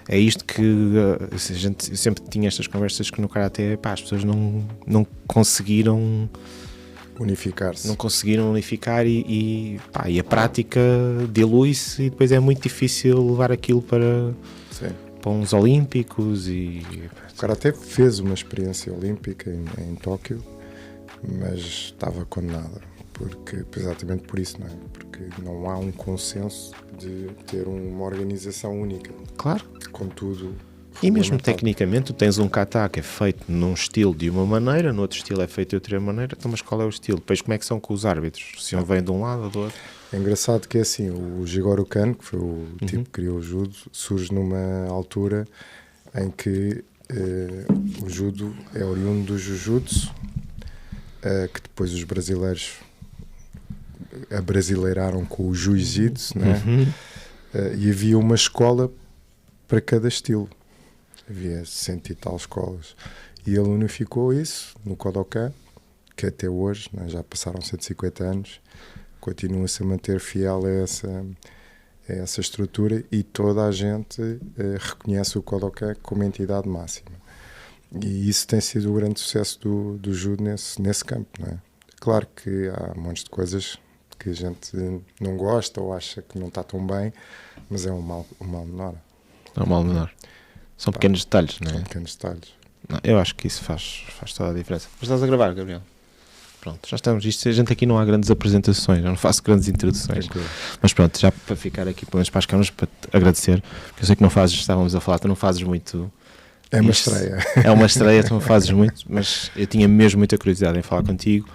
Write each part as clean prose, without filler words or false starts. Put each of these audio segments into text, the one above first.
É isto que a gente sempre tinha estas conversas que no Karaté, as pessoas não conseguiram unificar-se. Não conseguiram unificar e a prática dilui-se e depois é muito difícil levar aquilo para uns olímpicos. O Karaté fez uma experiência olímpica em Tóquio, mas estava condenada, exatamente por isso, não é? Porque não há um consenso de ter uma organização única. Claro. Contudo, e mesmo tecnicamente, tu tens um kata que é feito num estilo de uma maneira, no outro estilo é feito de outra maneira, então, mas qual é o estilo? Depois como é que são com os árbitros? Se um vem de um lado ou do outro? É engraçado que é assim, o Jigoro Kano, que foi o tipo que criou o judo, surge numa altura em que o judo é oriundo do jiu-jitsu, que depois os brasileiros abrasileiraram com o jiu-jitsu, né? E havia uma escola para cada estilo. Havia 100 e tal escolas. E ele unificou isso no Kodokan, que até hoje, né, já passaram 150 anos, continua-se a manter fiel a essa estrutura e toda a gente reconhece o Kodokan como entidade máxima. E isso tem sido o grande sucesso do judo nesse campo, não é? Claro que há montes de coisas que a gente não gosta ou acha que não está tão bem, mas é um mal menor. É um mal menor. São pequenos detalhes, não é? São pequenos detalhes. Não, eu acho que isso faz toda a diferença. Mas estás a gravar, Gabriel? Pronto, já estamos. A gente aqui não há grandes apresentações, eu não faço grandes introduções. Mas pronto, já para ficar aqui para as câmaras, para te agradecer, porque eu sei que não fazes, estávamos a falar, tu não fazes muito. É uma estreia. É uma estreia, tu não fazes muito, mas eu tinha mesmo muita curiosidade em falar contigo.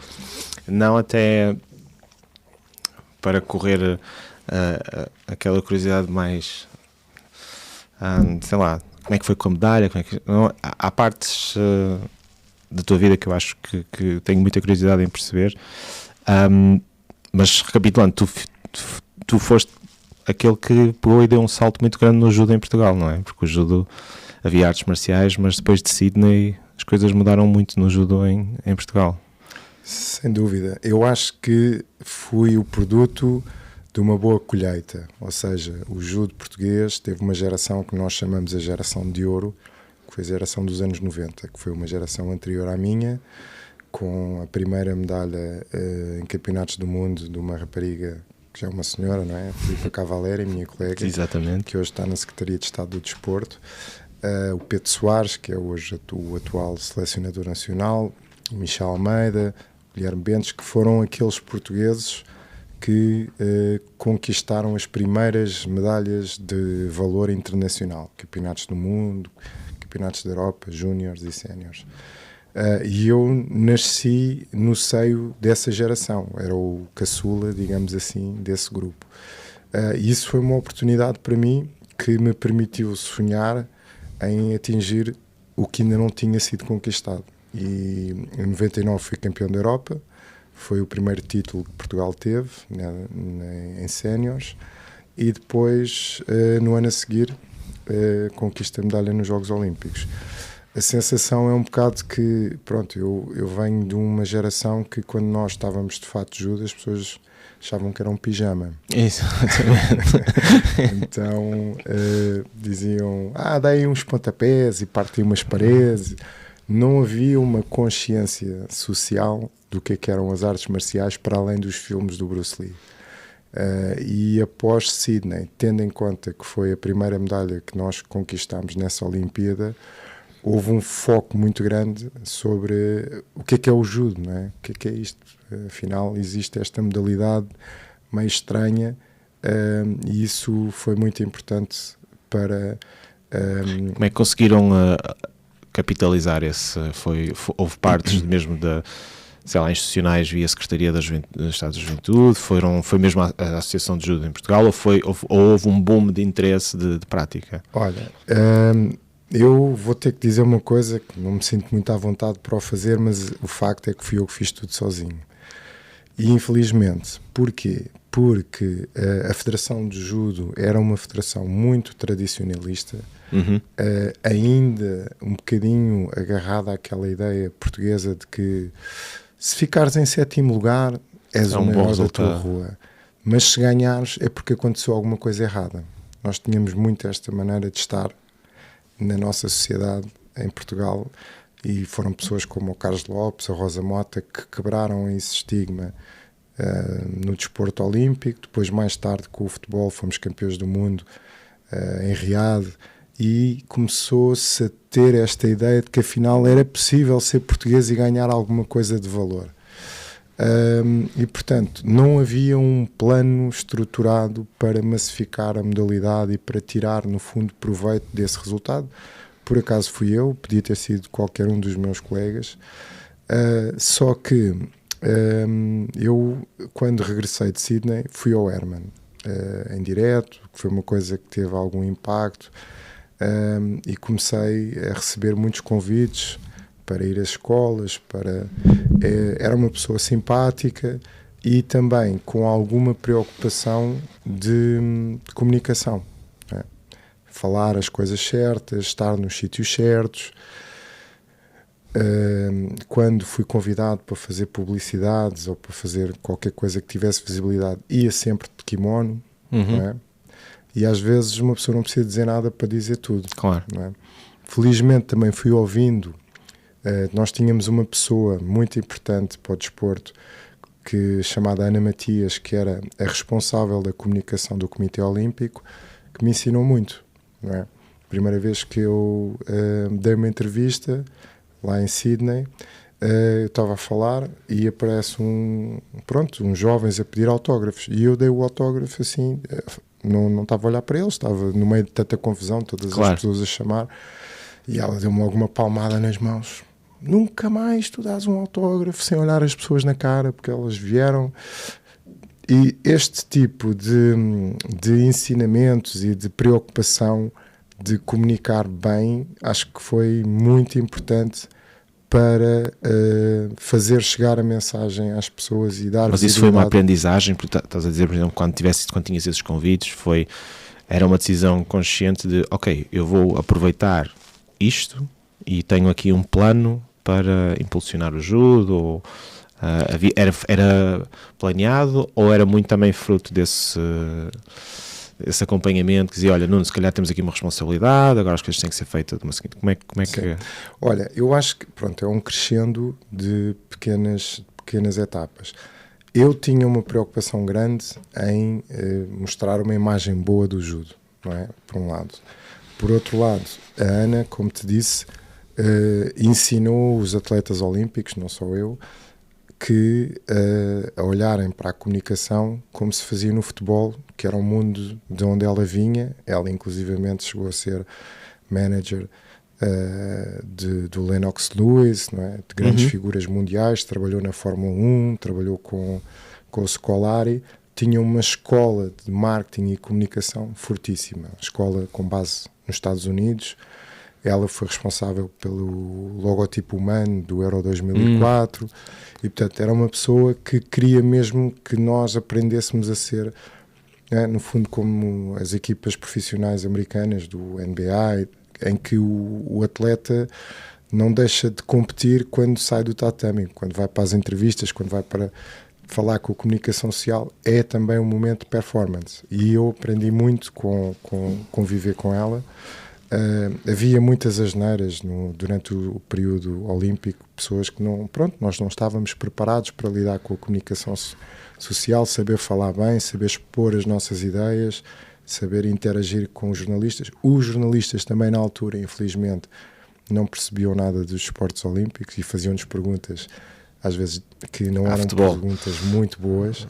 Não até para correr aquela curiosidade mais, sei lá, como é que foi com a medalha, há partes da tua vida que eu acho que tenho muita curiosidade em perceber, mas recapitulando, tu foste aquele que pegou e deu um salto muito grande no judo em Portugal, não é? Porque o judo, havia artes marciais, mas depois de Sydney as coisas mudaram muito no judo em Portugal. Sem dúvida. Eu acho que fui o produto de uma boa colheita, ou seja, o judo português teve uma geração que nós chamamos a geração de ouro, que foi a geração dos anos 90, que foi uma geração anterior à minha, com a primeira medalha em campeonatos do mundo de uma rapariga que já é uma senhora, não é? Filipa Cavaleri, minha colega. Exatamente. Que hoje está na Secretaria de Estado do Desporto. O Pedro Soares, que é hoje o atual selecionador nacional, o Michel Almeida, o Guilherme Bentes, que foram aqueles portugueses que conquistaram as primeiras medalhas de valor internacional, campeonatos do mundo, campeonatos da Europa, júniores e séniores. E eu nasci no seio dessa geração, era o caçula, digamos assim, desse grupo. E isso foi uma oportunidade para mim que me permitiu sonhar em atingir o que ainda não tinha sido conquistado. E em 99 fui campeão da Europa, foi o primeiro título que Portugal teve em séniores, e depois, no ano a seguir, conquista a medalha nos Jogos Olímpicos. A sensação é um bocado que, pronto, eu venho de uma geração que quando nós estávamos de fato de judo, as pessoas achavam que era um pijama. Exatamente. Então diziam, deem uns pontapés e partem umas paredes. Não havia uma consciência social do que eram as artes marciais para além dos filmes do Bruce Lee. E após Sydney, tendo em conta que foi a primeira medalha que nós conquistámos nessa Olimpíada, houve um foco muito grande sobre o que é o judo, não é? O que é isto? Afinal, existe esta modalidade meio estranha, e isso foi muito importante para... Como é que conseguiram capitalizar esse? Houve partes mesmo sei lá, institucionais via Secretaria do Estado da Juventude, foi mesmo a Associação de Judo em Portugal, ou houve um boom de interesse de prática? Olha, eu vou ter que dizer uma coisa que não me sinto muito à vontade para o fazer, mas o facto é que fui eu que fiz tudo sozinho. E infelizmente, porquê? Porque a Federação de Judo era uma federação muito tradicionalista, ainda um bocadinho agarrada àquela ideia portuguesa de que se ficares em sétimo lugar és o maior da tua rua. mas se ganhares é porque aconteceu alguma coisa errada. Nós tínhamos muito esta maneira de estar na nossa sociedade em Portugal, e foram pessoas como o Carlos Lopes, a Rosa Mota, que quebraram esse estigma no desporto olímpico. Depois, mais tarde, com o futebol, fomos campeões do mundo em Riad, e começou-se a ter esta ideia de que afinal era possível ser português e ganhar alguma coisa de valor. E portanto não havia um plano estruturado para massificar a modalidade e para tirar no fundo proveito desse resultado. Por acaso fui eu, podia ter sido qualquer um dos meus colegas, só que eu, quando regressei de Sydney, fui ao Ironman em direto, que foi uma coisa que teve algum impacto, e comecei a receber muitos convites para ir às escolas, era uma pessoa simpática e também com alguma preocupação de comunicação, né? Falar as coisas certas, estar nos sítios certos. Quando fui convidado para fazer publicidades ou para fazer qualquer coisa que tivesse visibilidade, ia sempre de kimono, não é? E às vezes uma pessoa não precisa dizer nada para dizer tudo. Claro. Não é? Felizmente também fui ouvindo. Nós tínhamos uma pessoa muito importante para o desporto, chamada Ana Matias, que era a responsável da comunicação do Comitê Olímpico, que me ensinou muito, não é? Primeira vez que eu dei uma entrevista lá em Sydney, eu estava a falar e aparece uns jovens a pedir autógrafos, e eu dei o autógrafo assim, não estava a olhar para eles, estava no meio de tanta confusão, todas as pessoas a chamar, e ela deu-me logo uma palmada nas mãos. Nunca mais tu dás um autógrafo sem olhar as pessoas na cara, porque elas vieram. E este tipo de ensinamentos e de preocupação de comunicar bem, acho que foi muito importante para fazer chegar a mensagem às pessoas e dar. Mas isso foi uma aprendizagem, porque estás a dizer, por exemplo, quando tinhas esses convites, era uma decisão consciente de, ok, eu vou aproveitar isto e tenho aqui um plano para impulsionar o judo, ou era planeado, ou era muito também fruto desse acompanhamento, que dizia, olha, Nuno, se calhar temos aqui uma responsabilidade, agora as coisas têm que ser feitas de uma seguinte. Como é que... Olha, eu acho que é um crescendo de pequenas etapas. Eu tinha uma preocupação grande em mostrar uma imagem boa do judo, não é? Por um lado. Por outro lado, a Ana, como te disse, ensinou os atletas olímpicos, não só eu, a olharem para a comunicação como se fazia no futebol, que era um mundo de onde ela vinha. Ela inclusivamente chegou a ser manager do Lennox Lewis, não é? De grandes figuras mundiais, trabalhou na Fórmula 1, trabalhou com o Scolari, tinha uma escola de marketing e comunicação fortíssima, escola com base nos Estados Unidos. Ela foi responsável pelo logotipo humano do Euro 2004 e, portanto, era uma pessoa que queria mesmo que nós aprendêssemos a ser, no fundo, como as equipas profissionais americanas do NBA, em que o atleta não deixa de competir quando sai do tatame, quando vai para as entrevistas, quando vai para falar com a comunicação social, é também um momento de performance. E eu aprendi muito com conviver com ela. Havia muitas asneiras durante o período olímpico, pessoas que nós não estávamos preparados para lidar com a comunicação social, saber falar bem, saber expor as nossas ideias, saber interagir com os jornalistas. Os jornalistas também na altura, infelizmente, não percebiam nada dos esportes olímpicos e faziam-nos perguntas, às vezes, que não eram perguntas muito boas,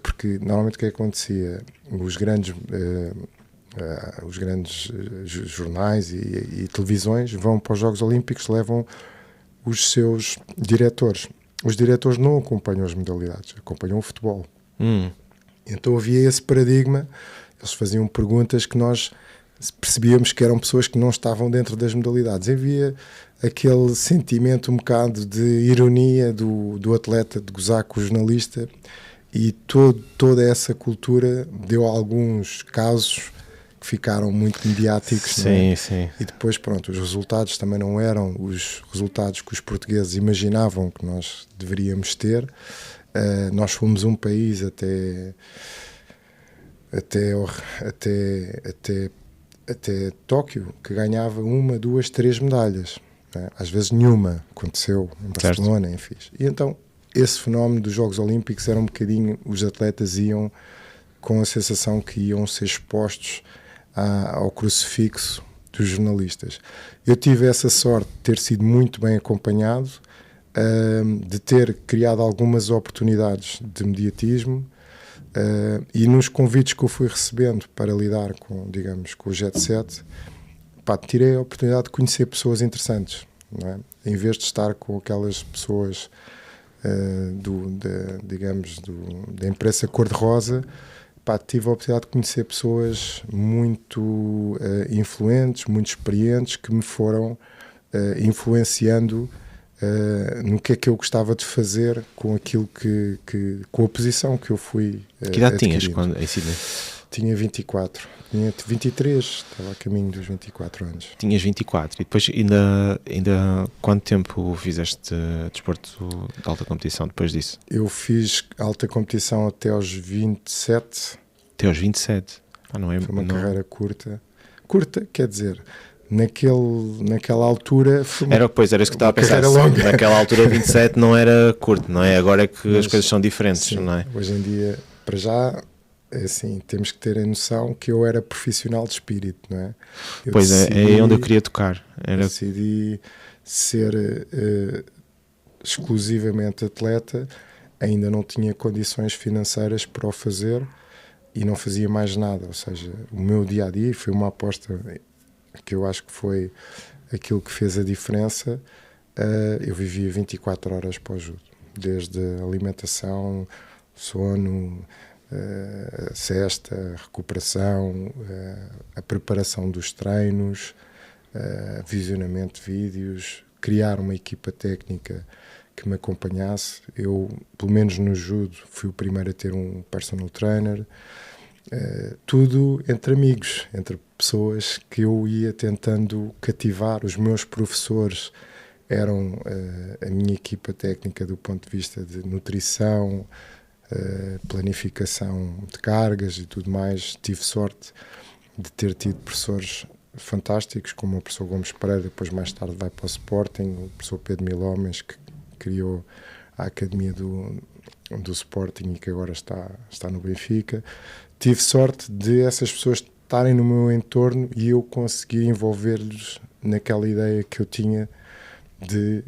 porque normalmente o que acontecia, os grandes jornais e televisões vão para os Jogos Olímpicos, levam os seus diretores. Os diretores não acompanham as modalidades, acompanham o futebol. Então havia esse paradigma, eles faziam perguntas que nós percebíamos que eram pessoas que não estavam dentro das modalidades. Havia aquele sentimento um bocado de ironia do atleta, de gozar com o jornalista, e toda essa cultura deu alguns casos que ficaram muito mediáticos. Sim, sim. E depois, os resultados também não eram os resultados que os portugueses imaginavam que nós deveríamos ter. Nós fomos um país até Tóquio que ganhava 1, 2, 3 medalhas, né? Às vezes nenhuma, aconteceu em Barcelona, enfim. E então esse fenómeno dos Jogos Olímpicos era um bocadinho, os atletas iam com a sensação que iam ser expostos ao crucifixo dos jornalistas. Eu tive essa sorte de ter sido muito bem acompanhado, de ter criado algumas oportunidades de mediatismo, e nos convites que eu fui recebendo para lidar com, digamos, com o Jet Set, tirei a oportunidade de conhecer pessoas interessantes, não é? Em vez de estar com aquelas pessoas da imprensa cor-de-rosa, tive a oportunidade de conhecer pessoas muito influentes, muito experientes, que me foram influenciando no que é que eu gostava de fazer com aquilo com a posição que eu fui Que idade tinhas quando em Sydney? Tinha 24, tinha 23, estava a caminho dos 24 anos. Tinhas 24 e depois ainda quanto tempo fizeste desporto de alta competição depois disso? Eu fiz alta competição até aos 27. Até aos 27? Não é? Foi uma carreira curta. Curta, quer dizer, naquela altura... Era isso que estava a pensar. Longa. Naquela altura 27 não era curto, não é? Agora é que as coisas são diferentes, sim, não é? Hoje em dia, para já... Assim, temos que ter a noção que eu era profissional de espírito, não é? É onde eu queria tocar. Decidi ser exclusivamente atleta, ainda não tinha condições financeiras para o fazer e não fazia mais nada. Ou seja, o meu dia-a-dia foi uma aposta que eu acho que foi aquilo que fez a diferença. Eu vivia 24 horas para o judo, desde a alimentação, sono... a cesta, a recuperação, a preparação dos treinos, visionamento de vídeos, criar uma equipa técnica que me acompanhasse. Eu, pelo menos no judo, fui o primeiro a ter um personal trainer. Tudo entre amigos, entre pessoas que eu ia tentando cativar. Os meus professores eram a minha equipa técnica do ponto de vista de nutrição, planificação de cargas e tudo mais. Tive sorte de ter tido professores fantásticos, como o professor Gomes Pereira, depois mais tarde vai para o Sporting, o professor Pedro Milhomens, que criou a academia do Sporting e que agora está no Benfica. Tive sorte de essas pessoas estarem no meu entorno e eu conseguir envolver-lhes naquela ideia que eu tinha de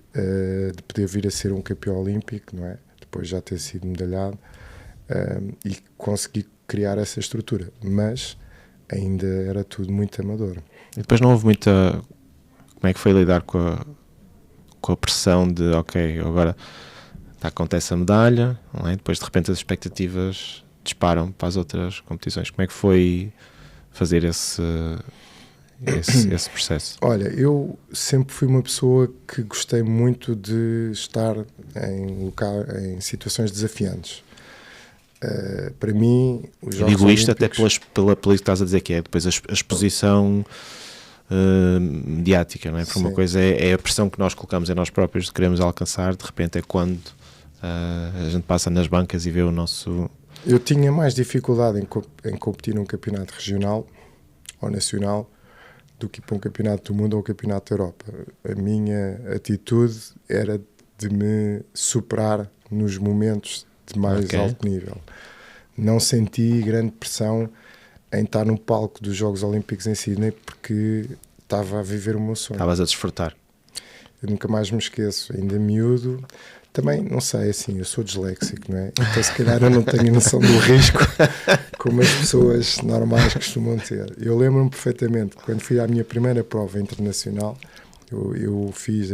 poder vir a ser um campeão olímpico, não é? Depois já ter sido medalhado, e consegui criar essa estrutura, mas ainda era tudo muito amador. E depois não houve muita... Como é que foi lidar com a pressão de, ok, agora acontece a medalha, não é? Depois de repente as expectativas disparam para as outras competições. Como é que foi fazer esse processo? Olha, eu sempre fui uma pessoa que gostei muito de estar em situações desafiantes. Para mim, os Jogos Digo isto Olímpicos... até pelo que estás a dizer, que é depois a exposição mediática, não é? Porque uma coisa é a pressão que nós colocamos em nós próprios de queremos alcançar, de repente é quando a gente passa nas bancas e vê o nosso... Eu tinha mais dificuldade em competir num campeonato regional ou nacional do que para um campeonato do mundo ou um campeonato da Europa. A minha atitude era de me superar nos momentos de mais alto nível. Não senti grande pressão em estar no palco dos Jogos Olímpicos em Sydney porque estava a viver o meu sonho. Estavas a desfrutar. Eu nunca mais me esqueço, ainda miúdo. Também, não sei, assim, eu sou disléxico, não é? Então se calhar eu não tenho noção do risco como as pessoas normais costumam ter. Eu lembro-me perfeitamente, quando fui à minha primeira prova internacional, eu fiz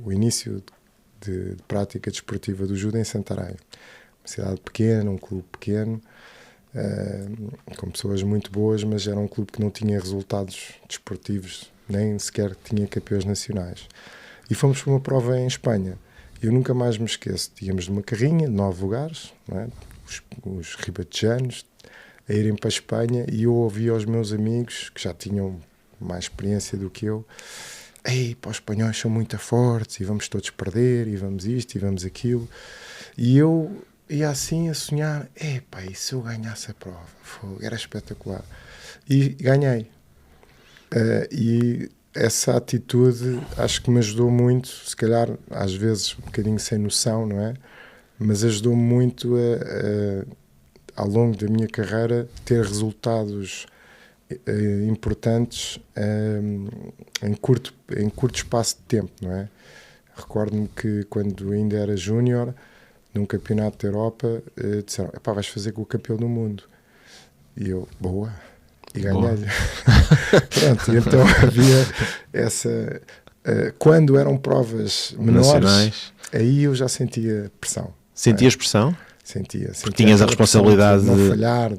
o início de prática desportiva do judo em Santarém. Uma cidade pequena, um clube pequeno, com pessoas muito boas, mas era um clube que não tinha resultados desportivos, nem sequer tinha campeões nacionais. E fomos para uma prova em Espanha. Eu nunca mais me esqueço, tínhamos uma carrinha de 9 lugares, não é? Os ribatejanos, a irem para a Espanha, e eu ouvia os meus amigos, que já tinham mais experiência do que eu, ei, pá, os espanhóis são muito fortes, e vamos todos perder, e vamos isto, e vamos aquilo. E eu ia assim a sonhar, epá, e se eu ganhasse a prova? Era espetacular. E ganhei. E essa atitude acho que me ajudou muito, se calhar às vezes um bocadinho sem noção, não é? Mas ajudou-me muito ao longo da minha carreira ter resultados importantes em curto espaço de tempo, não é? Recordo-me que quando ainda era júnior, num campeonato da Europa, disseram, epá, vais fazer com o campeão do mundo. E eu, boa, e ganhei-lhe. Pronto, então havia essa... quando eram provas menores, nacionais, aí eu já sentia pressão. Sentias pressão? Sentia. Porque tinhas a responsabilidade de não falhar,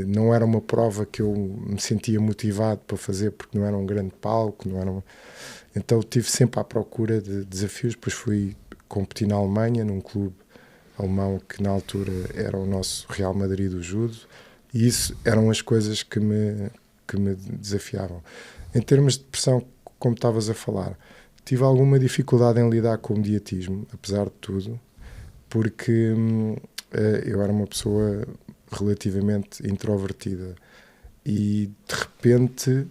não era uma prova que eu me sentia motivado para fazer porque não era um grande palco, então estive sempre à procura de desafios. Depois fui competir na Alemanha, num clube alemão que na altura era o nosso Real Madrid do judo, e isso eram as coisas que me desafiavam. Em termos de pressão, como estavas a falar, tive alguma dificuldade em lidar com o mediatismo, apesar de tudo, porque eu era uma pessoa relativamente introvertida e de repente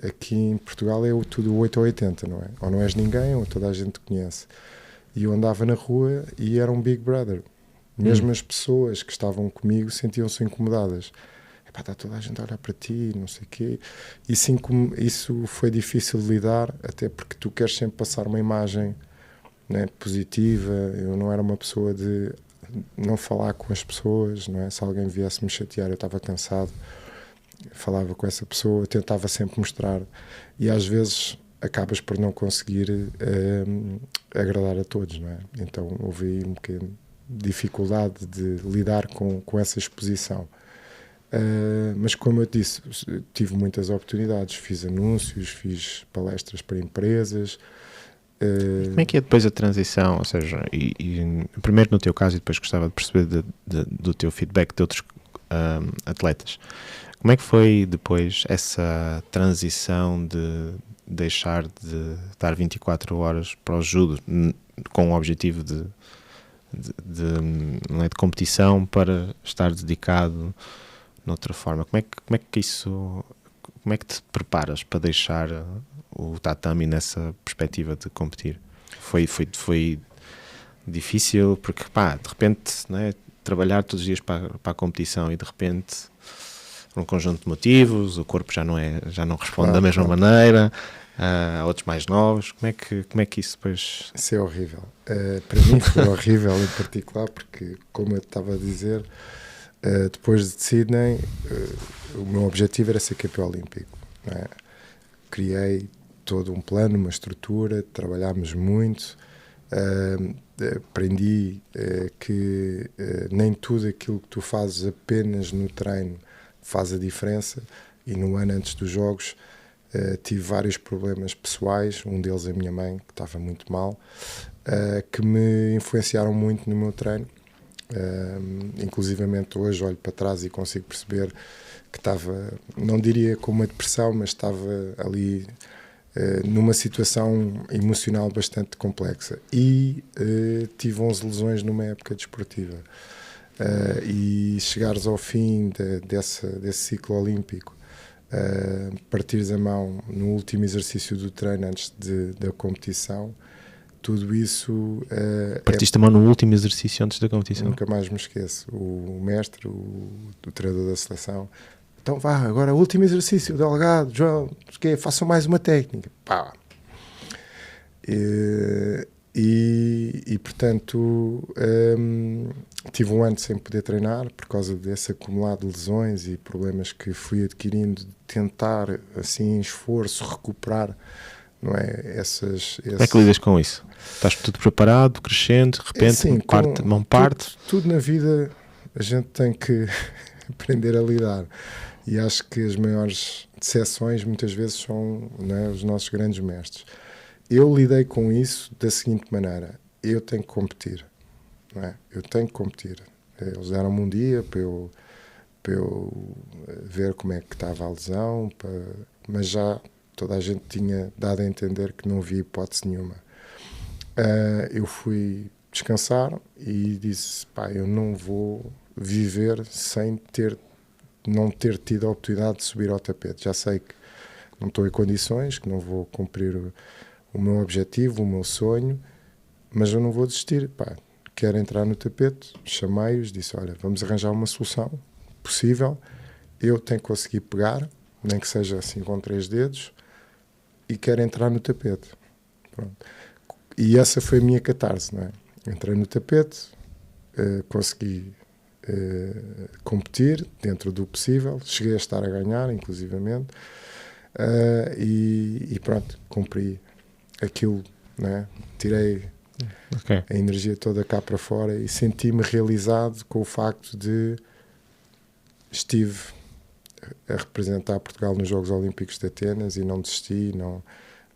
aqui em Portugal é tudo 8 ou 80, não é? Ou não és ninguém ou toda a gente te conhece. E eu andava na rua e era um Big Brother. Mesmo as pessoas que estavam comigo sentiam-se incomodadas. Epá, está toda a gente a olhar para ti, não sei o quê. Isso foi difícil de lidar, até porque tu queres sempre passar uma imagem, né, positiva. Eu não era uma pessoa de não falar com as pessoas, não é? Se alguém viesse me chatear, eu estava cansado, falava com essa pessoa, tentava sempre mostrar, e às vezes acabas por não conseguir agradar a todos, não é? Então houve aí um bocadinho de dificuldade de lidar com essa exposição. Mas como eu disse, tive muitas oportunidades, fiz anúncios, fiz palestras para empresas. Como é que é depois a transição? Ou seja, primeiro no teu caso, e depois gostava de perceber do teu feedback de outros atletas. Como é que foi depois essa transição de deixar de dar 24 horas para o judo com o objetivo não é, de competição para estar dedicado noutra forma? Como é que te preparas para deixar o tatami nessa perspectiva de competir? Foi difícil porque de repente, não é, trabalhar todos os dias para a competição e de repente por um conjunto de motivos o corpo já não responde da mesma maneira, há outros mais novos. Como é que isso depois... Isso é horrível. Para mim foi horrível em particular porque, como eu estava a dizer, depois de Sydney o meu objetivo era ser campeão olímpico, não é? Criei todo um plano, uma estrutura, trabalhámos muito, aprendi que nem tudo aquilo que tu fazes apenas no treino faz a diferença, e no ano antes dos jogos tive vários problemas pessoais, um deles a minha mãe, que estava muito mal, que me influenciaram muito no meu treino. Inclusivamente hoje olho para trás e consigo perceber que estava, não diria com uma depressão, mas estava ali numa situação emocional bastante complexa, e tive 11 lesões numa época desportiva, e chegares ao fim desse ciclo olímpico, partires a mão no último exercício do treino antes da competição, tudo isso... Partiste a mão no último exercício antes da competição? Nunca mais me esqueço. O mestre, o treinador da seleção, então vá, agora o último exercício, Delgado, João, façam mais uma técnica. Pá. E portanto, tive um ano sem poder treinar por causa desse acumulado de lesões e problemas que fui adquirindo, de tentar, assim, em esforço, recuperar, não é? Como é que lidas com isso? Estás tudo preparado, crescente, de repente, assim, mão parte? Tudo na vida a gente tem que aprender a lidar. E acho que as maiores decepções muitas vezes são, não é, os nossos grandes mestres. Eu lidei com isso da seguinte maneira: eu tenho que competir, não é? Eu tenho que competir. Eles deram-me um dia para eu ver como é que estava a lesão, mas já toda a gente tinha dado a entender que não havia hipótese nenhuma. eu fui descansar e disse, pá, eu não vou viver sem não ter tido a oportunidade de subir ao tapete. Já sei que não estou em condições, que não vou cumprir o meu objetivo, o meu sonho, mas eu não vou desistir. Pá, quero entrar no tapete, chamei-os, disse, olha, vamos arranjar uma solução possível, eu tenho que conseguir pegar, nem que seja assim com 3 dedos, e quero entrar no tapete. Pronto. E essa foi a minha catarse, não é? Entrei no tapete, consegui competir dentro do possível, cheguei a estar a ganhar, inclusivamente, e pronto, cumpri aquilo, não é? Tirei a energia toda cá para fora e senti-me realizado com o facto de estive a representar Portugal nos Jogos Olímpicos de Atenas e não desisti, não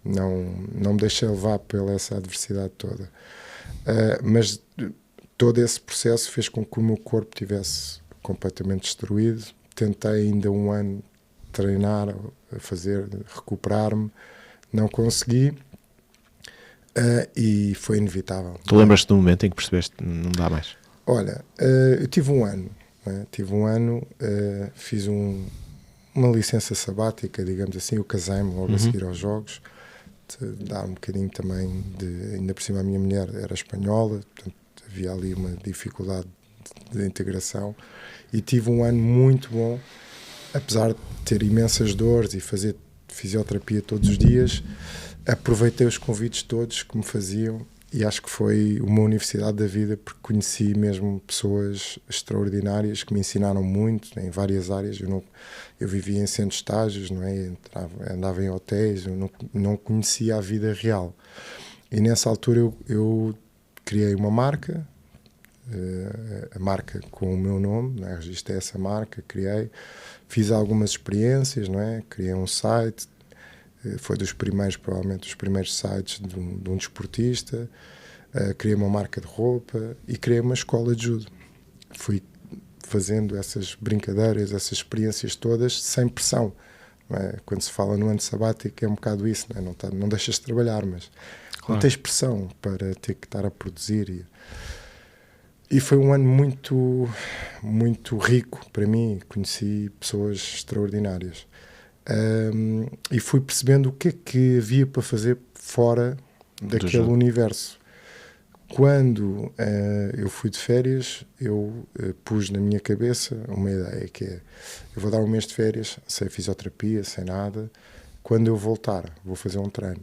me deixei levar pela essa adversidade toda. Mas todo esse processo fez com que o meu corpo estivesse completamente destruído. Tentei ainda um ano treinar, recuperar-me, não consegui, e foi inevitável. Tu lembras-te do momento em que percebeste que não dá mais? Olha, eu tive um ano, fiz uma licença sabática, digamos assim, eu casei-me logo a seguir aos Jogos, dar um bocadinho também ainda por cima a minha mulher era espanhola, portanto havia ali uma dificuldade de integração, e tive um ano muito bom, apesar de ter imensas dores e fazer fisioterapia todos os dias. Aproveitei os convites todos que me faziam e acho que foi uma universidade da vida, porque conheci mesmo pessoas extraordinárias que me ensinaram muito em várias áreas. Eu vivia em centros de estágios, não é? Andava em hotéis, eu não conhecia a vida real. E nessa altura eu criei uma marca, a marca com o meu nome, não é? Registrei essa marca, fiz algumas experiências, não é? Criei um site, foi provavelmente dos primeiros sites de um desportista, criei uma marca de roupa e criei uma escola de judo. Fui fazendo essas brincadeiras, essas experiências todas sem pressão. Não é? Quando se fala no ano sabático é um bocado isso, não é? Não deixas de trabalhar, mas não tens pressão para ter que estar a produzir. E foi um ano muito, muito rico para mim, conheci pessoas extraordinárias. E fui percebendo o que é que havia para fazer fora daquele universo. Quando eu fui de férias, eu pus na minha cabeça uma ideia, que é, eu vou dar um mês de férias, sem fisioterapia, sem nada. Quando eu voltar, vou fazer um treino.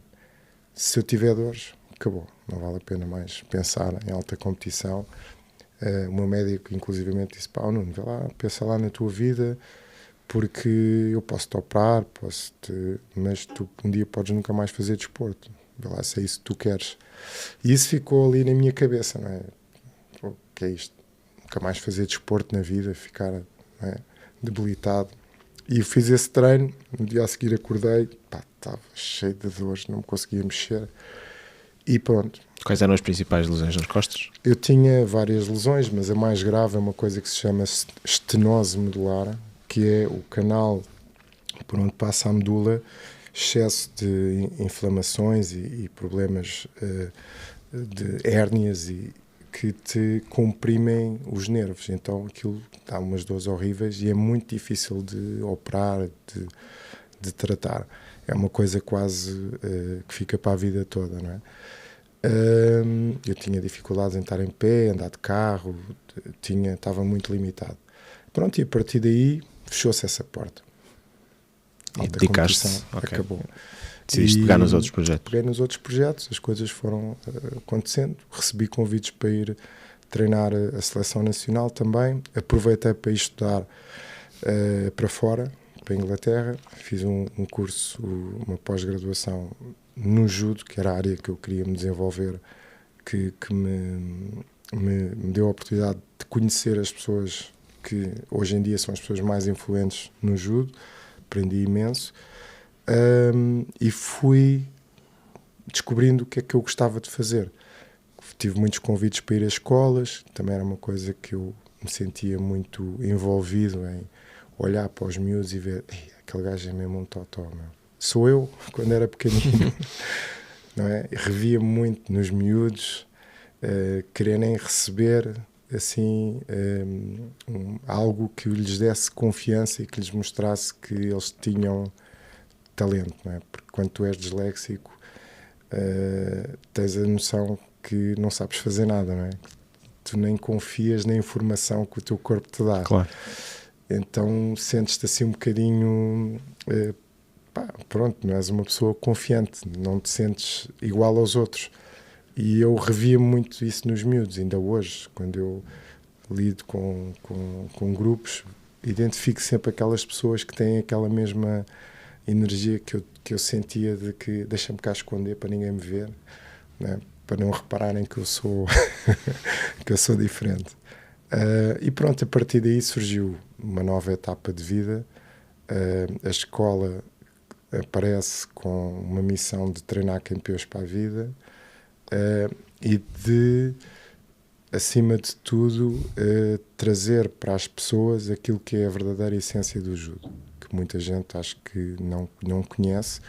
Se eu tiver dores, acabou. Não vale a pena mais pensar em alta competição. O meu médico, inclusivamente, disse, pá, Nuno, vai lá, pensa lá na tua vida, porque eu posso-te operar, mas tu um dia podes nunca mais fazer desporto. Vê lá se é isso que tu queres. E isso ficou ali na minha cabeça, não é? O que é isto? Nunca mais fazer desporto na vida, ficar, não é, debilitado. E fiz esse treino, no dia a seguir acordei, pá, estava cheio de dores, não me conseguia mexer. E pronto. Quais eram as principais lesões nas costas? Eu tinha várias lesões, mas a mais grave é uma coisa que se chama estenose medular, que é o canal por onde passa a medula, excesso de inflamações e problemas de hérnias que te comprimem os nervos. Então aquilo dá umas dores horríveis e é muito difícil de operar, de tratar. É uma coisa quase que fica para a vida toda, não é? Eu tinha dificuldades em estar em pé, andar de carro, estava muito limitado. Pronto, e a partir daí fechou-se essa porta. E dedicaste-se, acabou. Decidiste pegar nos outros projetos? Peguei nos outros projetos, as coisas foram acontecendo. Recebi convites para ir treinar a seleção nacional também. Aproveitei para ir estudar para fora, para a Inglaterra. Fiz um curso, uma pós-graduação no judo, que era a área que eu queria me desenvolver, que me deu a oportunidade de conhecer as pessoas que hoje em dia são as pessoas mais influentes no judo. Aprendi imenso, e fui descobrindo o que é que eu gostava de fazer. Tive muitos convites para ir a escolas, também era uma coisa que eu me sentia muito envolvido em olhar para os miúdos e ver, aquele gajo é mesmo um totó, meu. Sou eu, quando era pequenino. não é? Revia muito nos miúdos quererem receber assim algo que lhes desse confiança e que lhes mostrasse que eles tinham talento, não é? Porque quando tu és disléxico tens a noção que não sabes fazer nada, não é? Tu nem confias na informação que o teu corpo te dá. Claro. Então sentes-te assim um bocadinho pronto, não és uma pessoa confiante, não te sentes igual aos outros. E eu revia muito isso nos miúdos, ainda hoje, quando eu lido com grupos, identifico sempre aquelas pessoas que têm aquela mesma energia que eu sentia de que deixa-me cá esconder para ninguém me ver, né? Para não repararem que eu sou que eu sou diferente. E pronto, a partir daí surgiu uma nova etapa de vida. A escola aparece com uma missão de treinar campeões para a vida e de, acima de tudo, trazer para as pessoas aquilo que é a verdadeira essência do judo, que muita gente acho que não conhece.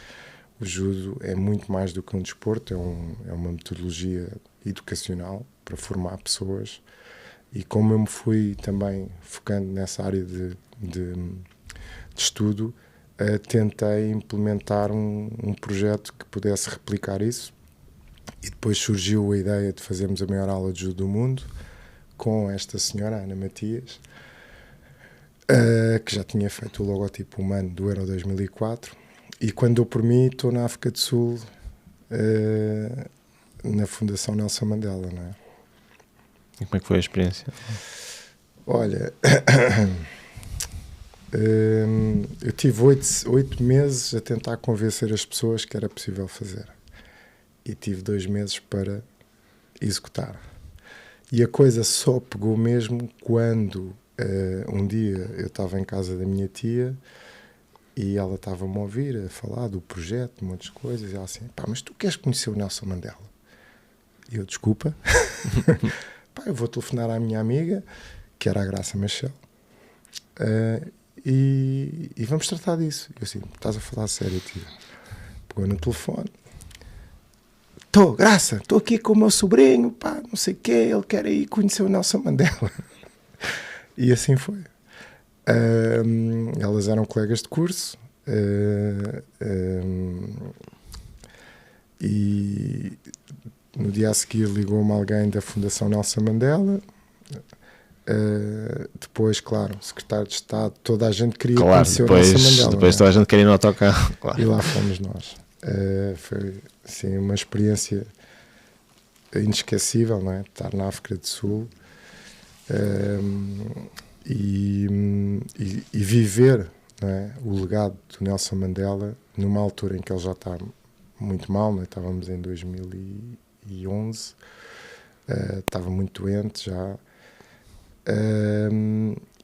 O judo é muito mais do que um desporto, é uma metodologia educacional para formar pessoas. E como eu me fui também focando nessa área de estudo, tentei implementar um projeto que pudesse replicar isso. E depois surgiu a ideia de fazermos a maior aula de judo do mundo com esta senhora, Ana Matias, que já tinha feito o logotipo humano do Euro 2004. E quando eu por mim estou na África do Sul, na Fundação Nelson Mandela, não é? E como é que foi a experiência? Olha, eu tive 8 meses a tentar convencer as pessoas que era possível fazer. E tive 2 meses para executar. E a coisa só pegou mesmo quando um dia eu estava em casa da minha tia e ela estava-me a ouvir, a falar do projeto, um monte de coisas, e ela assim, mas tu queres conhecer o Nelson Mandela? E eu, desculpa, eu vou telefonar à minha amiga, que era a Graça Machel, e vamos tratar disso. Eu assim, estás a falar sério, tia? Pegou no telefone, Graça, estou aqui com o meu sobrinho, não sei o quê, ele quer ir conhecer o Nelson Mandela. E assim foi. Elas eram colegas de curso e no dia a seguir ligou-me alguém da Fundação Nelson Mandela. Depois, claro, o secretário de Estado, toda a gente queria conhecer o Nelson Mandela. Depois toda a gente queria ir no autocarro. Claro. E lá fomos nós. Foi assim, uma experiência inesquecível, não é? Estar na África do Sul e viver, não é? O legado do Nelson Mandela numa altura em que ele já está muito mal, não é? Estávamos em 2011, estava muito doente já,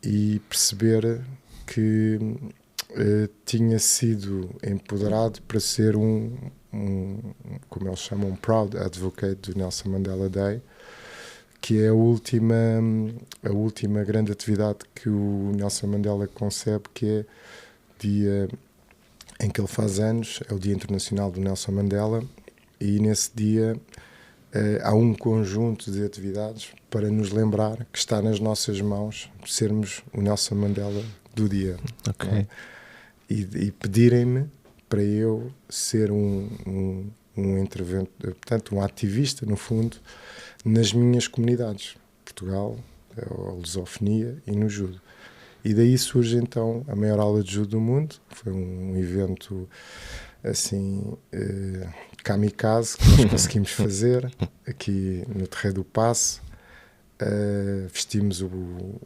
e perceber que tinha sido empoderado para ser como eles chamam, um Proud Advocate do Nelson Mandela Day, que é a última grande atividade que o Nelson Mandela concebe, que é dia em que ele faz anos, é o Dia Internacional do Nelson Mandela, e nesse dia há um conjunto de atividades para nos lembrar que está nas nossas mãos sermos o Nelson Mandela do dia. Ok. Né? E pedirem-me para eu ser um intervento, portanto, um ativista, no fundo, nas minhas comunidades, Portugal, a lusofonia e no judo. E daí surge então a maior aula de judo do mundo. Foi um evento assim kamikaze que nós conseguimos fazer aqui no Terreiro do Paço. Vestimos o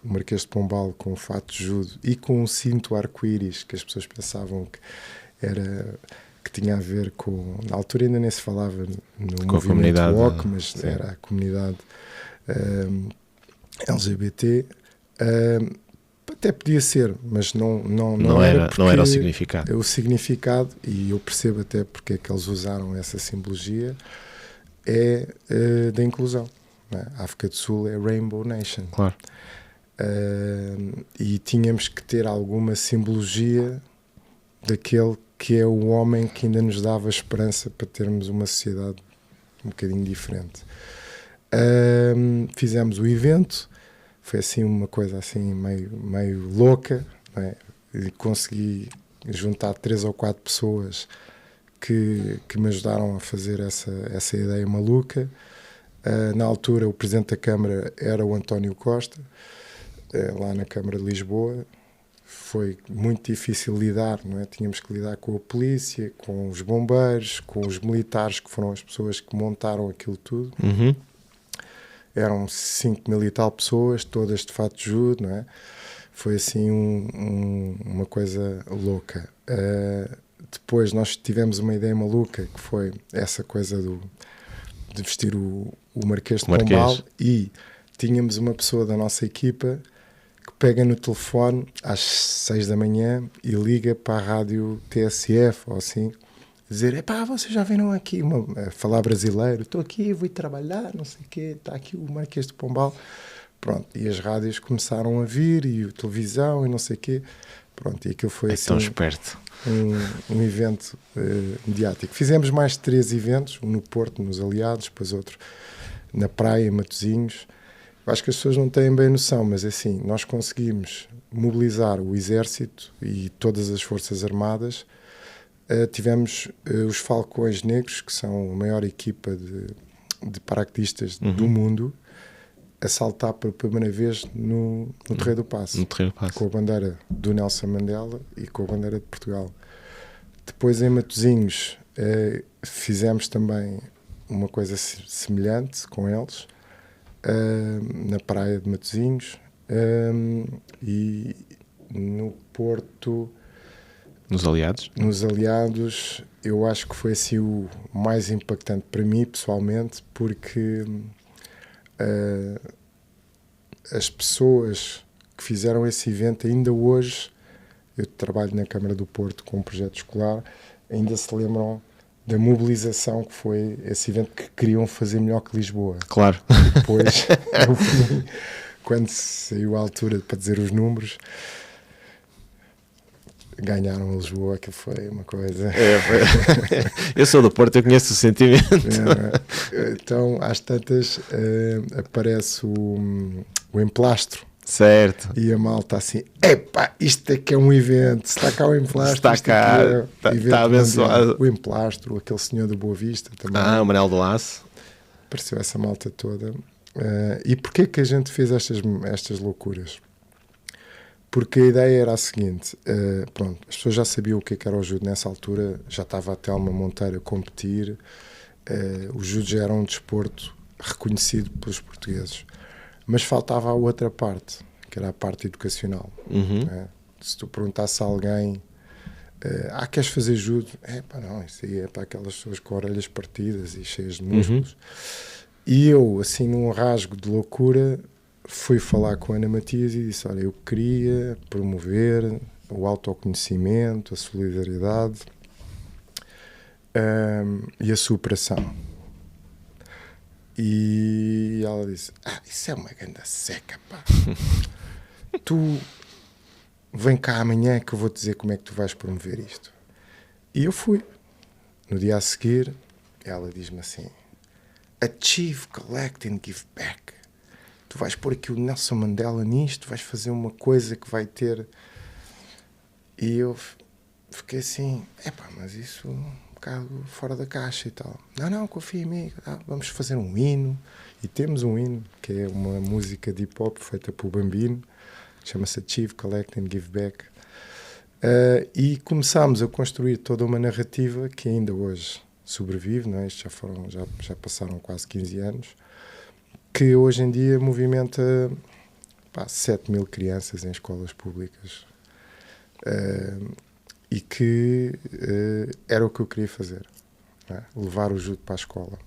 Marquês de Pombal com um fato de judo e com um cinto arco-íris que as pessoas pensavam que tinha a ver com... Na altura ainda nem se falava no com movimento woke, né? mas Sim. era a comunidade LGBT. Até podia ser, mas não era o significado. O significado, e eu percebo até porque é que eles usaram essa simbologia, é da inclusão. Né? A África do Sul é Rainbow Nation. Claro. E tínhamos que ter alguma simbologia daquele que é o homem que ainda nos dava esperança para termos uma sociedade um bocadinho diferente. Fizemos o evento, foi assim uma coisa assim meio louca, não é? E consegui juntar 3 ou 4 pessoas que me ajudaram a fazer essa ideia maluca. Na altura o Presidente da Câmara era o António Costa, lá na Câmara de Lisboa. Foi muito difícil lidar, não é? Tínhamos que lidar com a polícia, com os bombeiros, com os militares, que foram as pessoas que montaram aquilo tudo. Uhum. Eram 5.000 e tal pessoas, todas de fato de judo, não é? Foi assim uma coisa louca. Depois nós tivemos uma ideia maluca, que foi essa coisa de vestir o Marquês de Pombal, e tínhamos uma pessoa da nossa equipa que pega no telefone às 6 da manhã e liga para a rádio TSF ou assim, dizer: epá, vocês já viram aqui falar brasileiro, estou aqui, vou trabalhar, não sei o quê, está aqui o Marquês de Pombal. Pronto, e as rádios começaram a vir, e a televisão, e não sei o quê. Pronto, e aquilo foi assim, tão esperto. Um evento mediático. Fizemos mais de 3 eventos, um no Porto, nos Aliados, depois outro na praia, em Matosinhos. Acho que as pessoas não têm bem noção, mas assim, nós conseguimos mobilizar o Exército e todas as Forças Armadas. Tivemos os Falcões Negros, que são a maior equipa de paraquedistas do mundo, a saltar pela primeira vez no Terreiro do Paço, com a bandeira do Nelson Mandela e com a bandeira de Portugal. Depois, em Matosinhos, fizemos também uma coisa semelhante com eles, na praia de Matosinhos, e no Porto, nos Aliados, eu acho que foi assim o mais impactante para mim pessoalmente, porque as pessoas que fizeram esse evento ainda hoje, eu trabalho na Câmara do Porto com um projeto escolar, ainda se lembram da mobilização que foi esse evento, que queriam fazer melhor que Lisboa. Claro. E depois, no fim, quando saiu a altura para dizer os números, ganharam Lisboa, que foi uma coisa... Eu sou do Porto, eu conheço o sentimento. Então, às tantas, aparece o emplastro. Certo. E a malta assim: epá, isto é que é um evento, se está cá o emplastro, está cá, está abençoado. O emplastro, aquele senhor da Boa Vista também. O Manel do Laço. Apareceu essa malta toda. E porquê que a gente fez estas loucuras? Porque a ideia era a seguinte: pronto, as pessoas já sabiam o que era o judo nessa altura, já estava a Telma Monteiro a competir, o judo já era um desporto reconhecido pelos portugueses. Mas faltava a outra parte, que era a parte educacional. Né? Se tu perguntasse a alguém: queres fazer judo? Pá, não, isso aí é para aquelas pessoas com orelhas partidas e cheias de músculos. E eu, assim, num rasgo de loucura, fui falar com a Ana Matias e disse: olha, eu queria promover o autoconhecimento, a solidariedade e a superação. E ela disse: isso é uma grande seca, pá. Tu vem cá amanhã que eu vou te dizer como é que tu vais promover isto. E eu fui. No dia a seguir, ela diz-me assim: Achieve, Collect and Give Back. Tu vais pôr aqui o Nelson Mandela nisto, vais fazer uma coisa que vai ter... E eu fiquei assim: mas isso... bocado fora da caixa e tal. Não, confia em mim, vamos fazer um hino. E temos um hino, que é uma música de hip-hop feita por Bambino, chama-se Achieve, Collect and Give Back. E começámos a construir toda uma narrativa que ainda hoje sobrevive, não é? Isto já passaram quase 15 anos, que hoje em dia movimenta 7.000 crianças em escolas públicas. E que era o que eu queria fazer, não é? Levar o judo para a escola.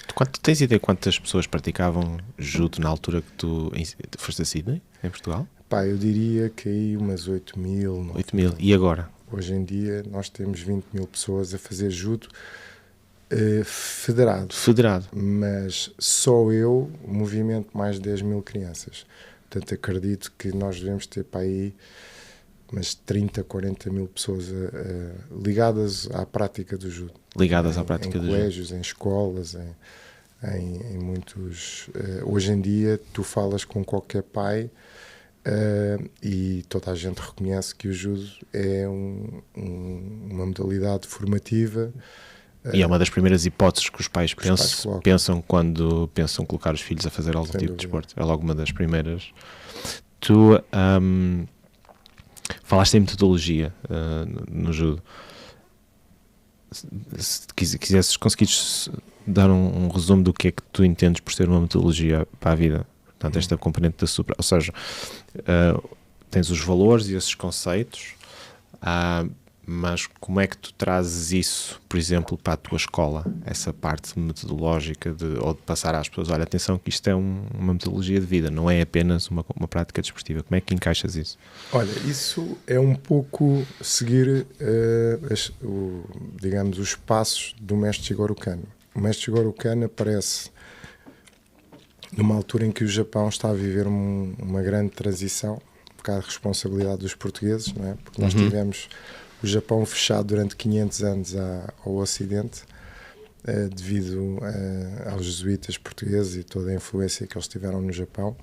Tu tens ideia de quantas pessoas praticavam judo na altura que tu foste a Sydney, em Portugal? Eu diria que aí umas 8.000. 8.000. E agora? Hoje em dia nós temos 20.000 pessoas a fazer judo federado. Mas só eu movimento mais de 10.000 crianças. Portanto, acredito que nós devemos ter para aí mas 30, 40 mil pessoas ligadas à prática do judo. Ligadas à prática do judo. Em colégios, em escolas, em muitos... hoje em dia, tu falas com qualquer pai e toda a gente reconhece que o judo é uma modalidade formativa. E é uma das primeiras hipóteses que os pais pensam quando pensam colocar os filhos a fazer algum tipo de desporto. É logo uma das primeiras. Tu falaste em metodologia no judo. Se quisesses, conseguires dar um resumo do que é que tu entendes por ser uma metodologia para a vida? Portanto, esta componente da supra... Ou seja, tens os valores e esses conceitos, mas como é que tu trazes isso, por exemplo, para a tua escola? Essa parte metodológica ou de passar às pessoas, olha, atenção que isto é uma metodologia de vida, não é apenas uma prática desportiva. Como é que encaixas isso? Olha, isso é um pouco seguir, digamos, os passos do mestre Jigoro Kano. O mestre Jigoro Kano aparece numa altura em que o Japão está a viver uma grande transição, um bocado de responsabilidade dos portugueses, não é? Porque nós tivemos o Japão fechado durante 500 anos ao Ocidente, devido aos jesuítas portugueses e toda a influência que eles tiveram no Japão.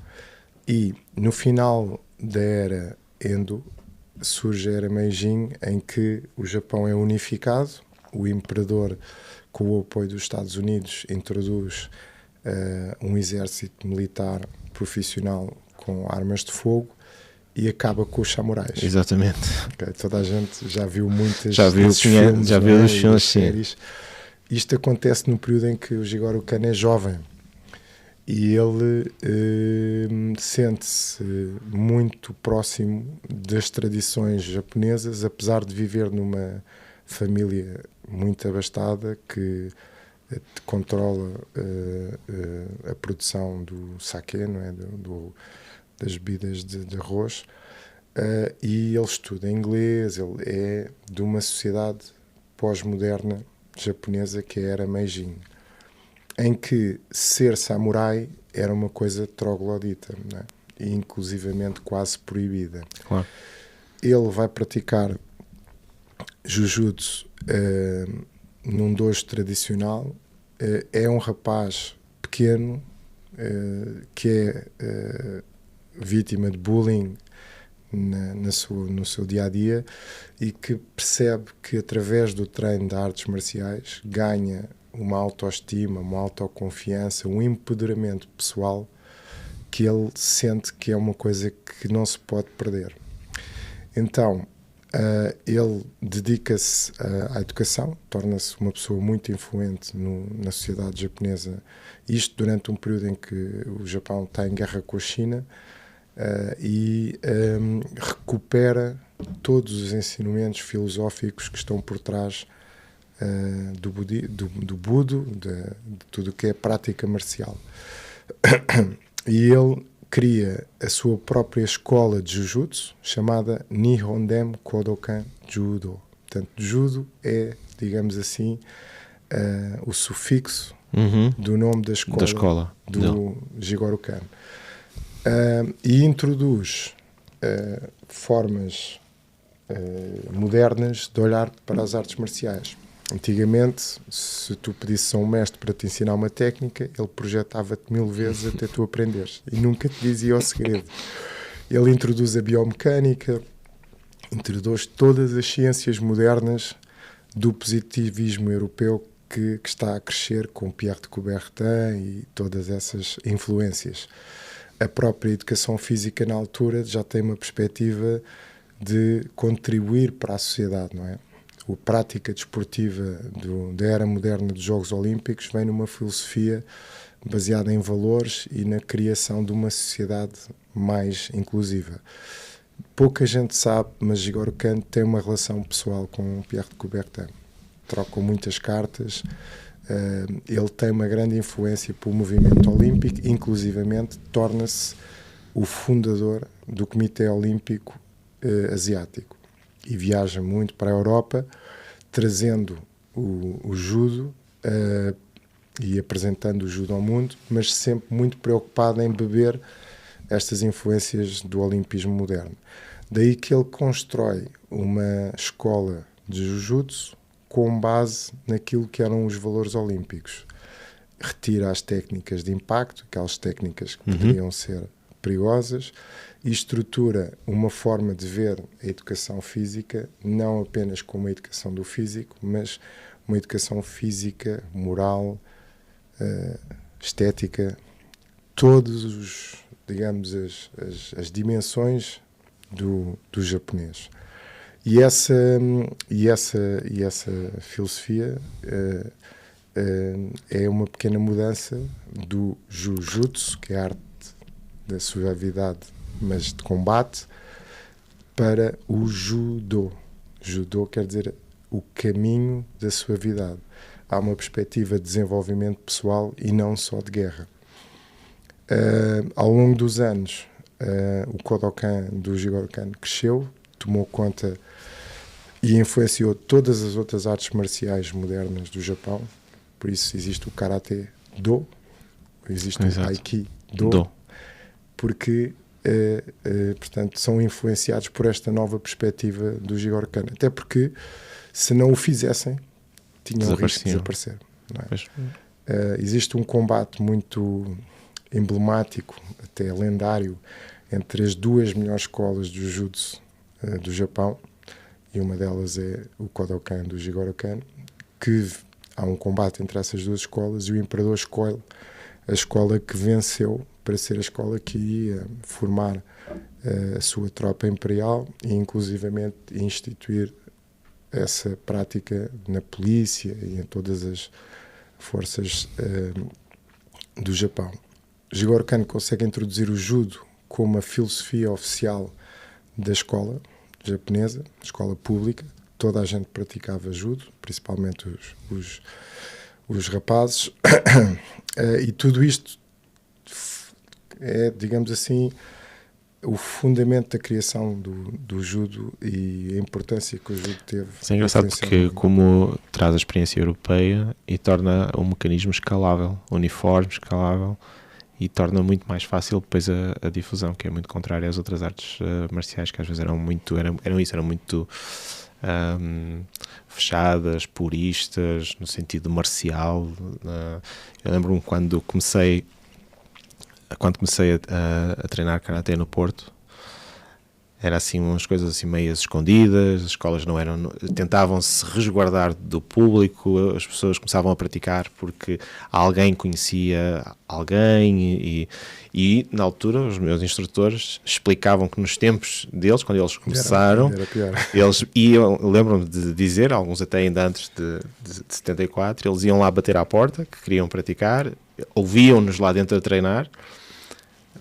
E no final da era Endo surge a era Meiji, em que o Japão é unificado, o imperador, com o apoio dos Estados Unidos, introduz um exército militar profissional com armas de fogo e acaba com os samurais. Exatamente. Okay? Toda a gente já viu muitas filmes, já viu os filmes, séries. Isto acontece no período em que o Jigoro Kano é jovem e ele sente-se muito próximo das tradições japonesas, apesar de viver numa família muito abastada que controla a produção do sake, não é? Das bebidas de arroz, e ele estuda inglês, ele é de uma sociedade pós-moderna japonesa que era Meiji, em que ser samurai era uma coisa troglodita, não é? E inclusivamente quase proibida. Claro. Ele vai praticar Jujutsu num dojo tradicional, é um rapaz pequeno que é vítima de bullying no seu dia-a-dia e que percebe que através do treino de artes marciais ganha uma autoestima, uma autoconfiança, um empoderamento pessoal que ele sente que é uma coisa que não se pode perder. Então, ele dedica-se à educação, torna-se uma pessoa muito influente na sociedade japonesa, isto durante um período em que o Japão está em guerra com a China, e recupera todos os ensinamentos filosóficos que estão por trás do Budo, de tudo o que é prática marcial. E ele cria a sua própria escola de Jujutsu, chamada Nihondem Kodokan Judo. Portanto, Judo é, digamos assim, o sufixo do nome da escola do Jigoro Kano. E introduz formas modernas de olhar para as artes marciais. Antigamente, se tu pedisses a um mestre para te ensinar uma técnica, ele projetava-te 1000 vezes até tu aprenderes e nunca te dizia o segredo. Ele introduz a biomecânica, introduz todas as ciências modernas do positivismo europeu que está a crescer com Pierre de Coubertin e todas essas influências. A própria educação física na altura já tem uma perspectiva de contribuir para a sociedade, não é? A prática desportiva da era moderna dos Jogos Olímpicos vem numa filosofia baseada em valores e na criação de uma sociedade mais inclusiva. Pouca gente sabe, mas Jigoro Kano tem uma relação pessoal com Pierre de Coubertin. Trocam muitas cartas. Ele tem uma grande influência para o movimento olímpico, inclusivamente torna-se o fundador do Comitê Olímpico Asiático e viaja muito para a Europa, trazendo o judo e apresentando o judo ao mundo, mas sempre muito preocupado em beber estas influências do olimpismo moderno. Daí que ele constrói uma escola de Jujutsu com base naquilo que eram os valores olímpicos. Retira as técnicas de impacto, aquelas técnicas que poderiam ser perigosas, e estrutura uma forma de ver a educação física não apenas como a educação do físico, mas uma educação física, moral, estética, todos os, digamos, as dimensões do japonês. E essa filosofia é uma pequena mudança do Jujutsu, que é a arte da suavidade, mas de combate, para o Judo. Judo quer dizer o caminho da suavidade. Há uma perspectiva de desenvolvimento pessoal e não só de guerra. Ao longo dos anos, o Kodokan do Jigoro Kano cresceu, tomou conta e influenciou todas as outras artes marciais modernas do Japão. Por isso existe o Karate Do, existe o Aikido, porque portanto, são influenciados por esta nova perspectiva do Jigoro Kano. Até porque, se não o fizessem, tinham o risco de desaparecer. Não é? Existe um combate muito emblemático, até lendário, entre as duas melhores escolas de Jujutsu do Japão, e uma delas é o Kodokan do Jigoro Kano, que há um combate entre essas duas escolas e o imperador escolhe a escola que venceu para ser a escola que ia formar a sua tropa imperial e inclusivamente instituir essa prática na polícia e em todas as forças do Japão. Jigoro Kano consegue introduzir o judo como a filosofia oficial da escola japonesa, escola pública. Toda a gente praticava judo, principalmente os rapazes, e tudo isto é, digamos assim, o fundamento da criação do judo e a importância que o judo teve. Isso é engraçado porque como traz a experiência europeia e torna um mecanismo escalável, uniforme, escalável, e torna muito mais fácil depois a difusão, que é muito contrária às outras artes marciais, que às vezes eram muito fechadas, puristas, no sentido marcial. Eu lembro-me quando comecei a treinar Karate no Porto, era assim umas coisas assim meias escondidas, as escolas não eram, tentavam-se resguardar do público, as pessoas começavam a praticar porque alguém conhecia alguém e na altura os meus instrutores explicavam que nos tempos deles, quando eles começaram, era pior. Eles iam, lembro-me de dizer, alguns até ainda antes de 74, eles iam lá bater à porta, que queriam praticar, ouviam-nos lá dentro a treinar,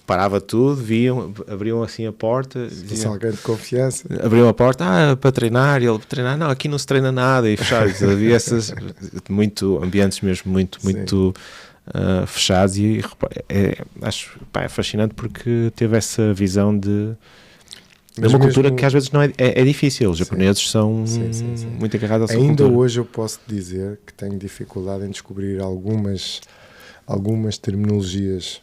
parava tudo, viam, abriam assim a porta, diziam, alguém de confiança, abriam a porta, para treinar, e ele treinar, não, aqui não se treina nada, e fechados, havia essas ambientes mesmo muito fechados, e acho é fascinante porque teve essa visão de uma cultura que às vezes não é difícil. Os japoneses são muito agarrados à sua cultura. Ainda hoje eu posso dizer que tenho dificuldade em descobrir algumas terminologias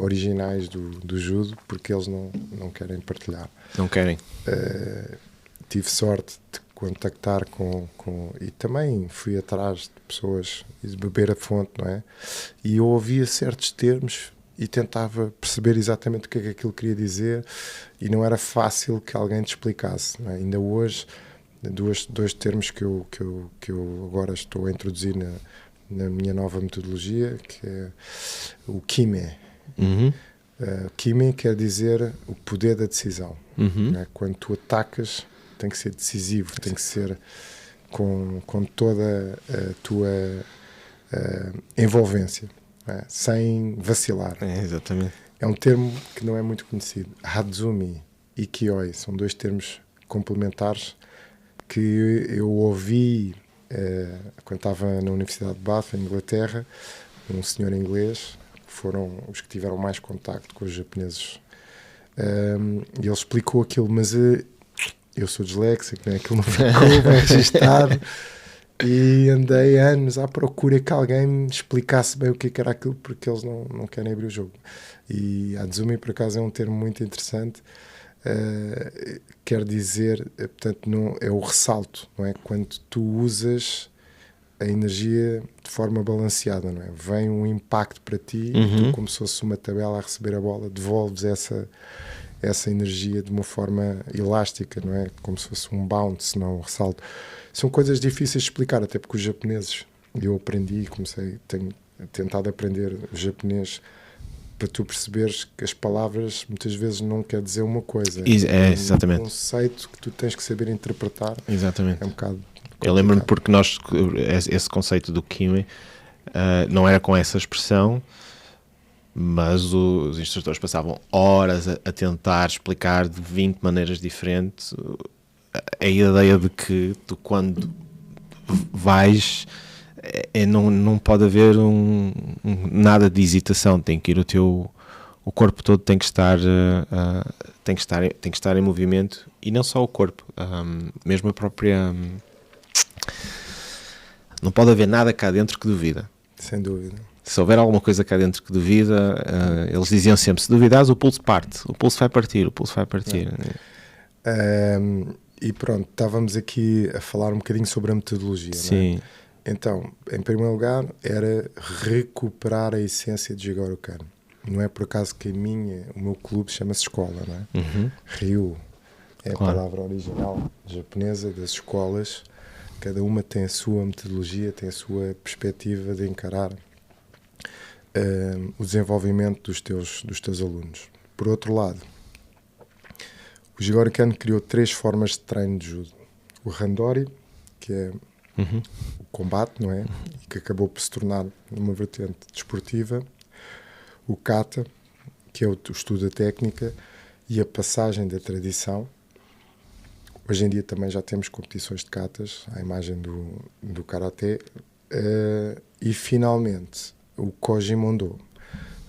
originais do judo, porque eles não querem partilhar. Não querem. Tive sorte de contactar e também fui atrás de pessoas e de beber a fonte, não é? E eu ouvia certos termos e tentava perceber exatamente o que é que aquilo queria dizer e não era fácil que alguém te explicasse, não é? Ainda hoje, dois termos que eu agora estou a introduzir na minha nova metodologia, que é o Kime. Kime quer dizer o poder da decisão. Não é? Quando tu atacas, tem que ser decisivo, tem que ser com toda a tua envolvência, não é? Sem vacilar. Exatamente. É um termo que não é muito conhecido. Hatsumi e Kioi são dois termos complementares que eu ouvi quando estava na Universidade de Bath, em Inglaterra, um senhor inglês, que foram os que tiveram mais contacto com os japoneses, e ele explicou aquilo, mas eu sou disléxico, né? Aquilo não ficou bem registado, e andei anos à procura que alguém me explicasse bem o que era aquilo, porque eles não querem abrir o jogo. E Hatsumi, por acaso, é um termo muito interessante, quer dizer, portanto, não, é o ressalto, não é? Quando tu usas a energia de forma balanceada, não é? Vem um impacto para ti e tu, como se fosse uma tabela a receber a bola, devolves essa energia de uma forma elástica, não é? Como se fosse um bounce, não um ressalto. São coisas difíceis de explicar, até porque os japoneses, eu aprendi, tenho tentado aprender o japonês para tu perceberes que as palavras muitas vezes não quer dizer uma coisa. Exatamente. Um conceito que tu tens que saber interpretar. Exatamente. É um bocado complicado. Eu lembro-me porque esse conceito do Kiwi não era com essa expressão, mas os instrutores passavam horas a tentar explicar de 20 maneiras diferentes a ideia de que tu, quando vais, não pode haver nada de hesitação, tem que ir o corpo todo tem que estar em movimento, e não só o corpo, mesmo a própria, não pode haver nada cá dentro que duvida. Sem dúvida. Se houver alguma coisa cá dentro que duvida, eles diziam sempre, se duvidares, o pulso parte, o pulso vai partir. E pronto, estávamos aqui a falar um bocadinho sobre a metodologia. Sim. Não é? Então, em primeiro lugar, era recuperar a essência de Jigoro Kano. Não é por acaso que o meu clube chama-se escola, não é? Ryu é a palavra original japonesa das escolas. Cada uma tem a sua metodologia, tem a sua perspectiva de encarar o desenvolvimento dos teus alunos. Por outro lado, o Jigoro Kano criou 3 formas de treino de judo. O Randori, que é o combate, não é? E que acabou por se tornar uma vertente desportiva. O Kata, que é o estudo da técnica e a passagem da tradição. Hoje em dia também já temos competições de katas, à imagem do karaté. E finalmente, o Kojimondo.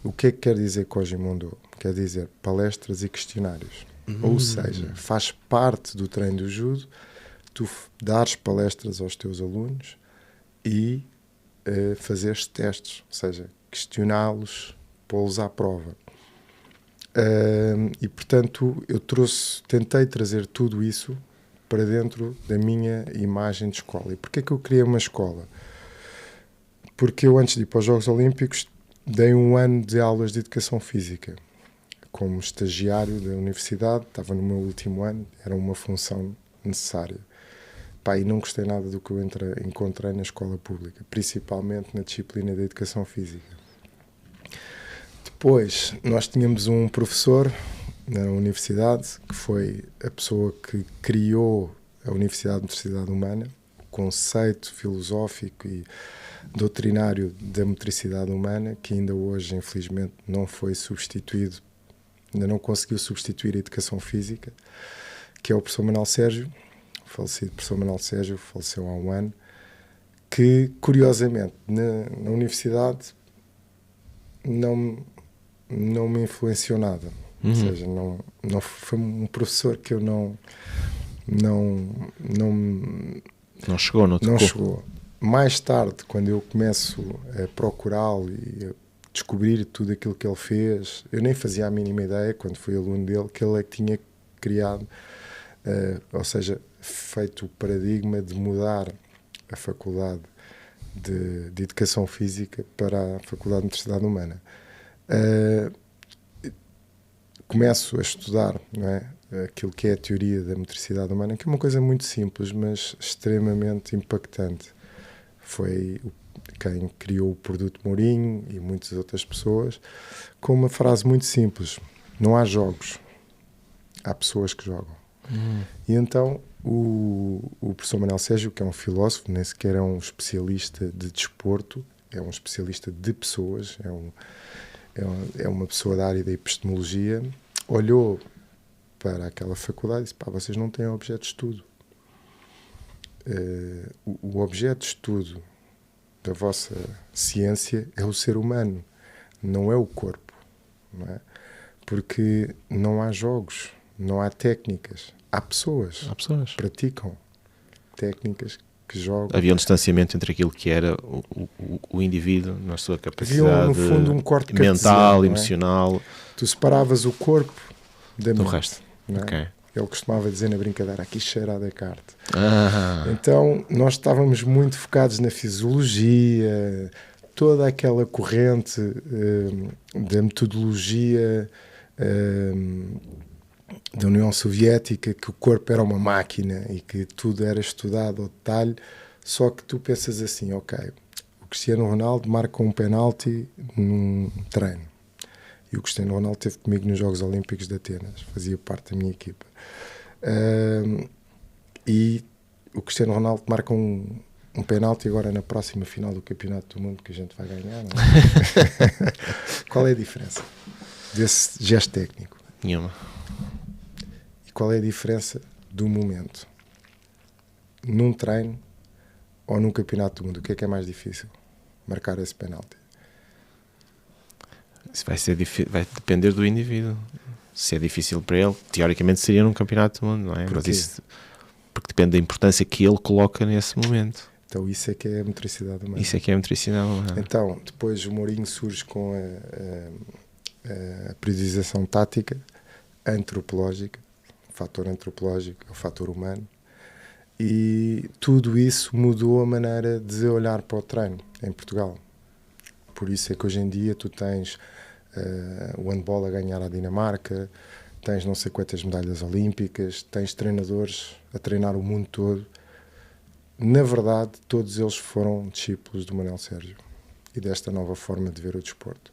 O que é que quer dizer Kojimondo? Quer dizer palestras e questionários. Ou seja, faz parte do treino do judo tu dares palestras aos teus alunos e fazeres testes, ou seja, questioná-los, pô-los à prova. E portanto eu tentei trazer tudo isso para dentro da minha imagem de escola. E porquê que eu criei uma escola? Porque eu, antes de ir para os Jogos Olímpicos, dei um ano de aulas de educação física como estagiário da universidade. Estava no meu último ano, era uma função necessária. E não gostei nada do que eu encontrei na escola pública, principalmente na disciplina da educação física. Depois, nós tínhamos um professor na universidade, que foi a pessoa que criou a Universidade de Motricidade Humana, o conceito filosófico e doutrinário da motricidade humana, que ainda hoje, infelizmente, não foi substituído, ainda não conseguiu substituir a educação física, que é o professor Manuel Sérgio. O falecido professor Manuel Sérgio faleceu há um ano, que, curiosamente, na universidade não me influenciou nada. Ou seja, não foi um professor que eu não chegou, não chegou. Mais tarde, quando eu começo a procurá-lo e a descobrir tudo aquilo que ele fez, eu nem fazia a mínima ideia, quando fui aluno dele, que ele é que tinha criado, ou seja, feito o paradigma de mudar a Faculdade de Educação Física para a Faculdade de Motricidade Humana. Começo a estudar, não é, aquilo que é a teoria da motricidade humana, que é uma coisa muito simples, mas extremamente impactante. Foi quem criou o produto Mourinho e muitas outras pessoas, com uma frase muito simples: não há jogos, há pessoas que jogam. E então o professor Manuel Sérgio, que é um filósofo, nem sequer é um especialista de desporto, é um especialista de pessoas, é uma pessoa da área da epistemologia, olhou para aquela faculdade e disse: vocês não têm objeto de estudo. O objeto de estudo da vossa ciência é o ser humano, não é o corpo, não é? Porque não há jogos, não há técnicas, há pessoas que praticam técnicas, que jogam. Havia um distanciamento entre aquilo que era o indivíduo na sua capacidade. Havia, no fundo, um corte mental, cartesiano, emocional. Tu separavas o corpo do resto. não é? Ok. Ele costumava dizer na brincadeira, aqui cheira a Descartes. Ah, Então, nós estávamos muito focados na fisiologia, toda aquela corrente da metodologia da União Soviética, que o corpo era uma máquina e que tudo era estudado ao detalhe, só que tu pensas assim, ok, o Cristiano Ronaldo marca um penalti num treino. E o Cristiano Ronaldo esteve comigo nos Jogos Olímpicos de Atenas, fazia parte da minha equipa. E o Cristiano Ronaldo marca um penalti agora na próxima final do Campeonato do Mundo que a gente vai ganhar, não é? Qual é a diferença desse gesto técnico? nenhuma. E qual é a diferença do momento? Num treino ou num Campeonato do Mundo? O que é mais difícil? Marcar esse penalti. Isso vai depender do indivíduo. Se é difícil para ele, teoricamente seria num campeonato do mundo, não é? Porquê? Mas isso, porque depende da importância que ele coloca nesse momento. Então isso é que é a motricidade humana. Isso é que é a motricidade humana. Então, depois o Mourinho surge com a periodização tática antropológica, o fator antropológico, o fator humano, e tudo isso mudou a maneira de olhar para o treino em Portugal. Por isso é que hoje em dia tu tens o handball a ganhar à Dinamarca, tens não sei quantas medalhas olímpicas, tens treinadores a treinar o mundo todo. Na verdade, todos eles foram discípulos do Manuel Sérgio e desta nova forma de ver o desporto.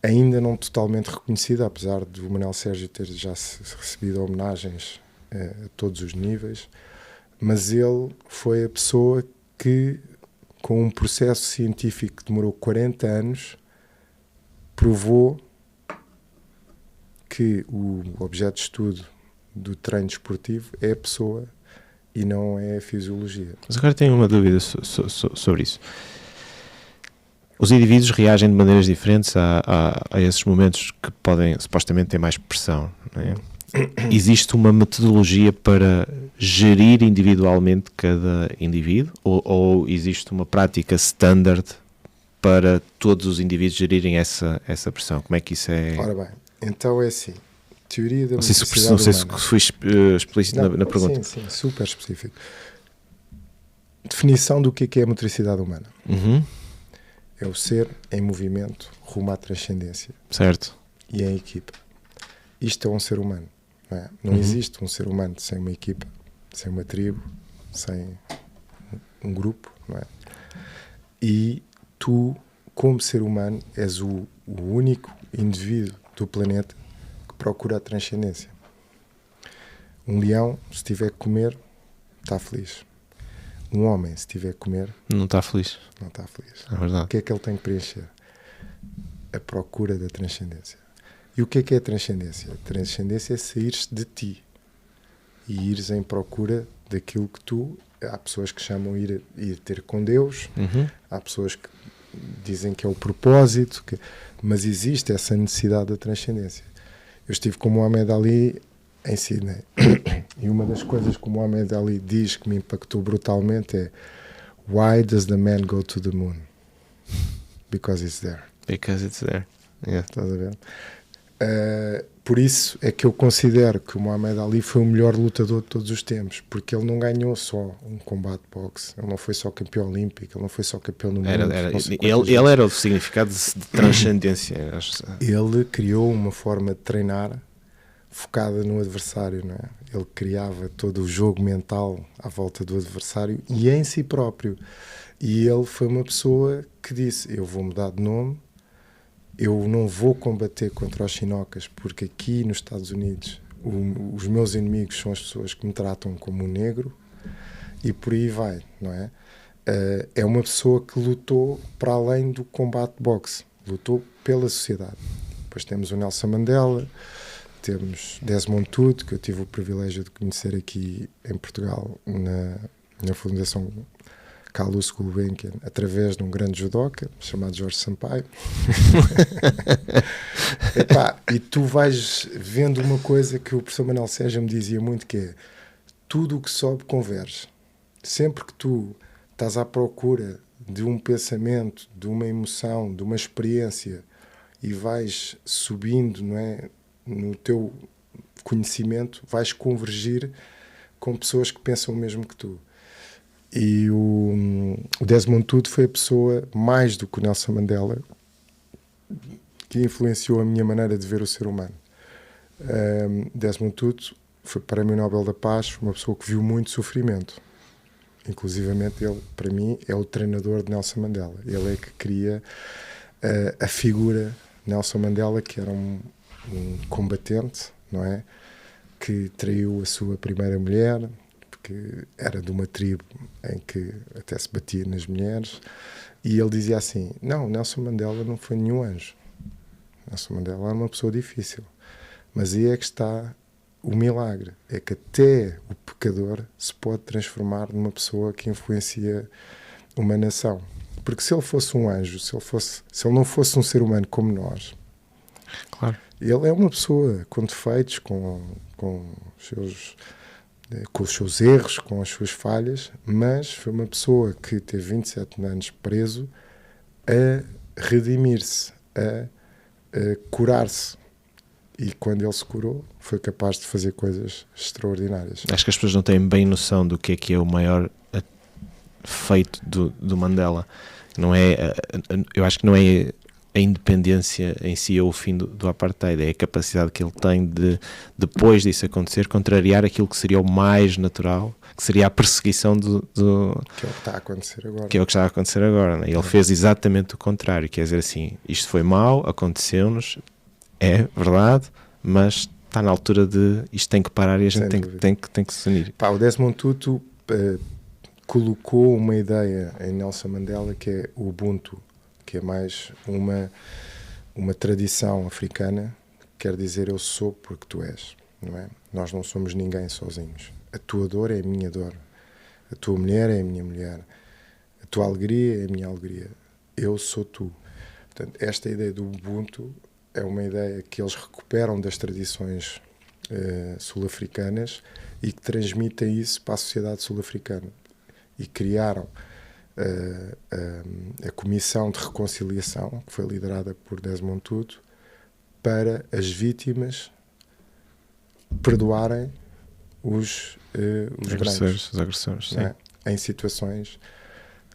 Ainda não totalmente reconhecida, apesar de o Manuel Sérgio ter já recebido homenagens a todos os níveis, mas ele foi a pessoa que, com um processo científico que demorou 40 anos, provou que o objeto de estudo do treino desportivo é a pessoa e não é a fisiologia. Mas agora tenho uma dúvida sobre isso. Os indivíduos reagem de maneiras diferentes a esses momentos que podem supostamente ter mais pressão, não é? Existe uma metodologia para gerir individualmente cada indivíduo ou existe uma prática standard para todos os indivíduos gerirem essa pressão? Como é que isso é? Ora bem, então é assim, teoria da Não sei motricidade se humana. fui explícito na pergunta. Sim, super específico. Definição do que é a motricidade humana. Uhum. É o ser em movimento rumo à transcendência Certo. e em equipa. Isto é um ser humano. Não é? Não existe um ser humano sem uma equipa, sem uma tribo, sem um grupo, não é? E tu, como ser humano, és o único indivíduo do planeta que procura a transcendência. Um leão, se tiver que comer, está feliz. Um homem, se tiver que comer, Não está feliz. não está feliz. É verdade. O que é que ele tem que preencher? A procura da transcendência. E o que é a transcendência? A transcendência é sair-se de ti e ires em procura daquilo que tu... Há pessoas que chamam ir ter com Deus, há pessoas que dizem que é o propósito, mas existe essa necessidade da transcendência. Eu estive com o Muhammad Ali em Sydney e uma das coisas que o Muhammad Ali diz que me impactou brutalmente é: Why does the man go to the moon? Because it's there. Because it's there. Yeah. Estás a ver? Por isso é que eu considero que o Muhammad Ali foi o melhor lutador de todos os tempos, porque ele não ganhou só um combate de boxe, ele não foi só campeão olímpico, ele não foi só campeão do mundo. Ele era o significado de transcendência. Ele criou uma forma de treinar focada no adversário, não é? Ele criava todo o jogo mental à volta do adversário e em si próprio. E ele foi uma pessoa que disse: eu vou mudar de nome, eu não vou combater contra os chinocas, porque aqui nos Estados Unidos os meus inimigos são as pessoas que me tratam como um negro, e por aí vai, não é? É uma pessoa que lutou para além do combate de boxe, lutou pela sociedade. Depois temos o Nelson Mandela, temos Desmond Tutu, que eu tive o privilégio de conhecer aqui em Portugal na Fundação Carlos Gulbenkian, através de um grande judoca chamado Jorge Sampaio. E tu vais vendo uma coisa que o professor Manuel Sérgio me dizia muito, que é: tudo o que sobe converge. Sempre que tu estás à procura de um pensamento, de uma emoção, de uma experiência, e vais subindo, não é, no teu conhecimento, vais convergir com pessoas que pensam o mesmo que tu. E o Desmond Tutu foi a pessoa, mais do que o Nelson Mandela, que influenciou a minha maneira de ver o ser humano. Desmond Tutu foi Prémio Nobel da Paz, uma pessoa que viu muito sofrimento. Inclusivamente ele, para mim, é o treinador de Nelson Mandela. Ele é que cria a figura Nelson Mandela, que era um combatente, não é? Que traiu a sua primeira mulher, porque era de uma tribo em que até se batia nas mulheres, e ele dizia assim: não, Nelson Mandela não foi nenhum anjo. Nelson Mandela era uma pessoa difícil. Mas aí é que está o milagre, é que até o pecador se pode transformar numa pessoa que influencia uma nação. Porque se ele fosse um anjo, se ele não fosse um ser humano como nós, claro, ele é uma pessoa com defeitos, com os seus erros, com as suas falhas, mas foi uma pessoa que teve 27 anos preso a redimir-se, a curar-se. E quando ele se curou, foi capaz de fazer coisas extraordinárias. Acho que as pessoas não têm bem noção do que é o maior feito do Mandela. Não é, eu acho que não é a independência em si ou o fim do apartheid, é a capacidade que ele tem de, depois disso acontecer, contrariar aquilo que seria o mais natural, que seria a perseguição do que é o que está a acontecer agora. Que é o que está a acontecer agora, né? Ele fez exatamente o contrário, quer dizer assim, isto foi mau, aconteceu-nos, é verdade, mas está na altura de isto tem que parar e a gente tem que se unir. O Desmond Tutu colocou uma ideia em Nelson Mandela, que é o Ubuntu, que é mais uma tradição africana, quer dizer eu sou porque tu és, não é? Nós não somos ninguém sozinhos. A tua dor é a minha dor, a tua mulher é a minha mulher, a tua alegria é a minha alegria, eu sou tu. Portanto, esta ideia do Ubuntu é uma ideia que eles recuperam das tradições sul-africanas e que transmitem isso para a sociedade sul-africana. E criaram a Comissão de Reconciliação, que foi liderada por Desmond Tutu, para as vítimas perdoarem os agressores, sim. É? Em situações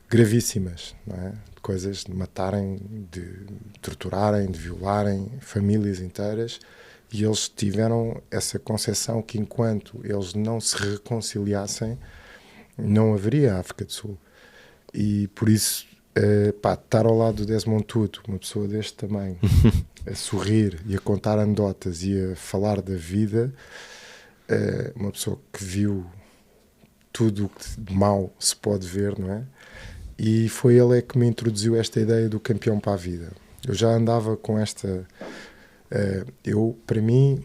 gravíssimas, não é? Coisas de matarem, de torturarem, de violarem famílias inteiras, e eles tiveram essa concepção que enquanto eles não se reconciliassem não haveria África do Sul. E por isso estar ao lado do Desmond Tutu, uma pessoa deste tamanho, a sorrir e a contar anedotas e a falar da vida, uma pessoa que viu tudo o que de mau se pode ver, não é? E foi ele que me introduziu esta ideia do campeão para a vida. Eu já andava com esta... para mim,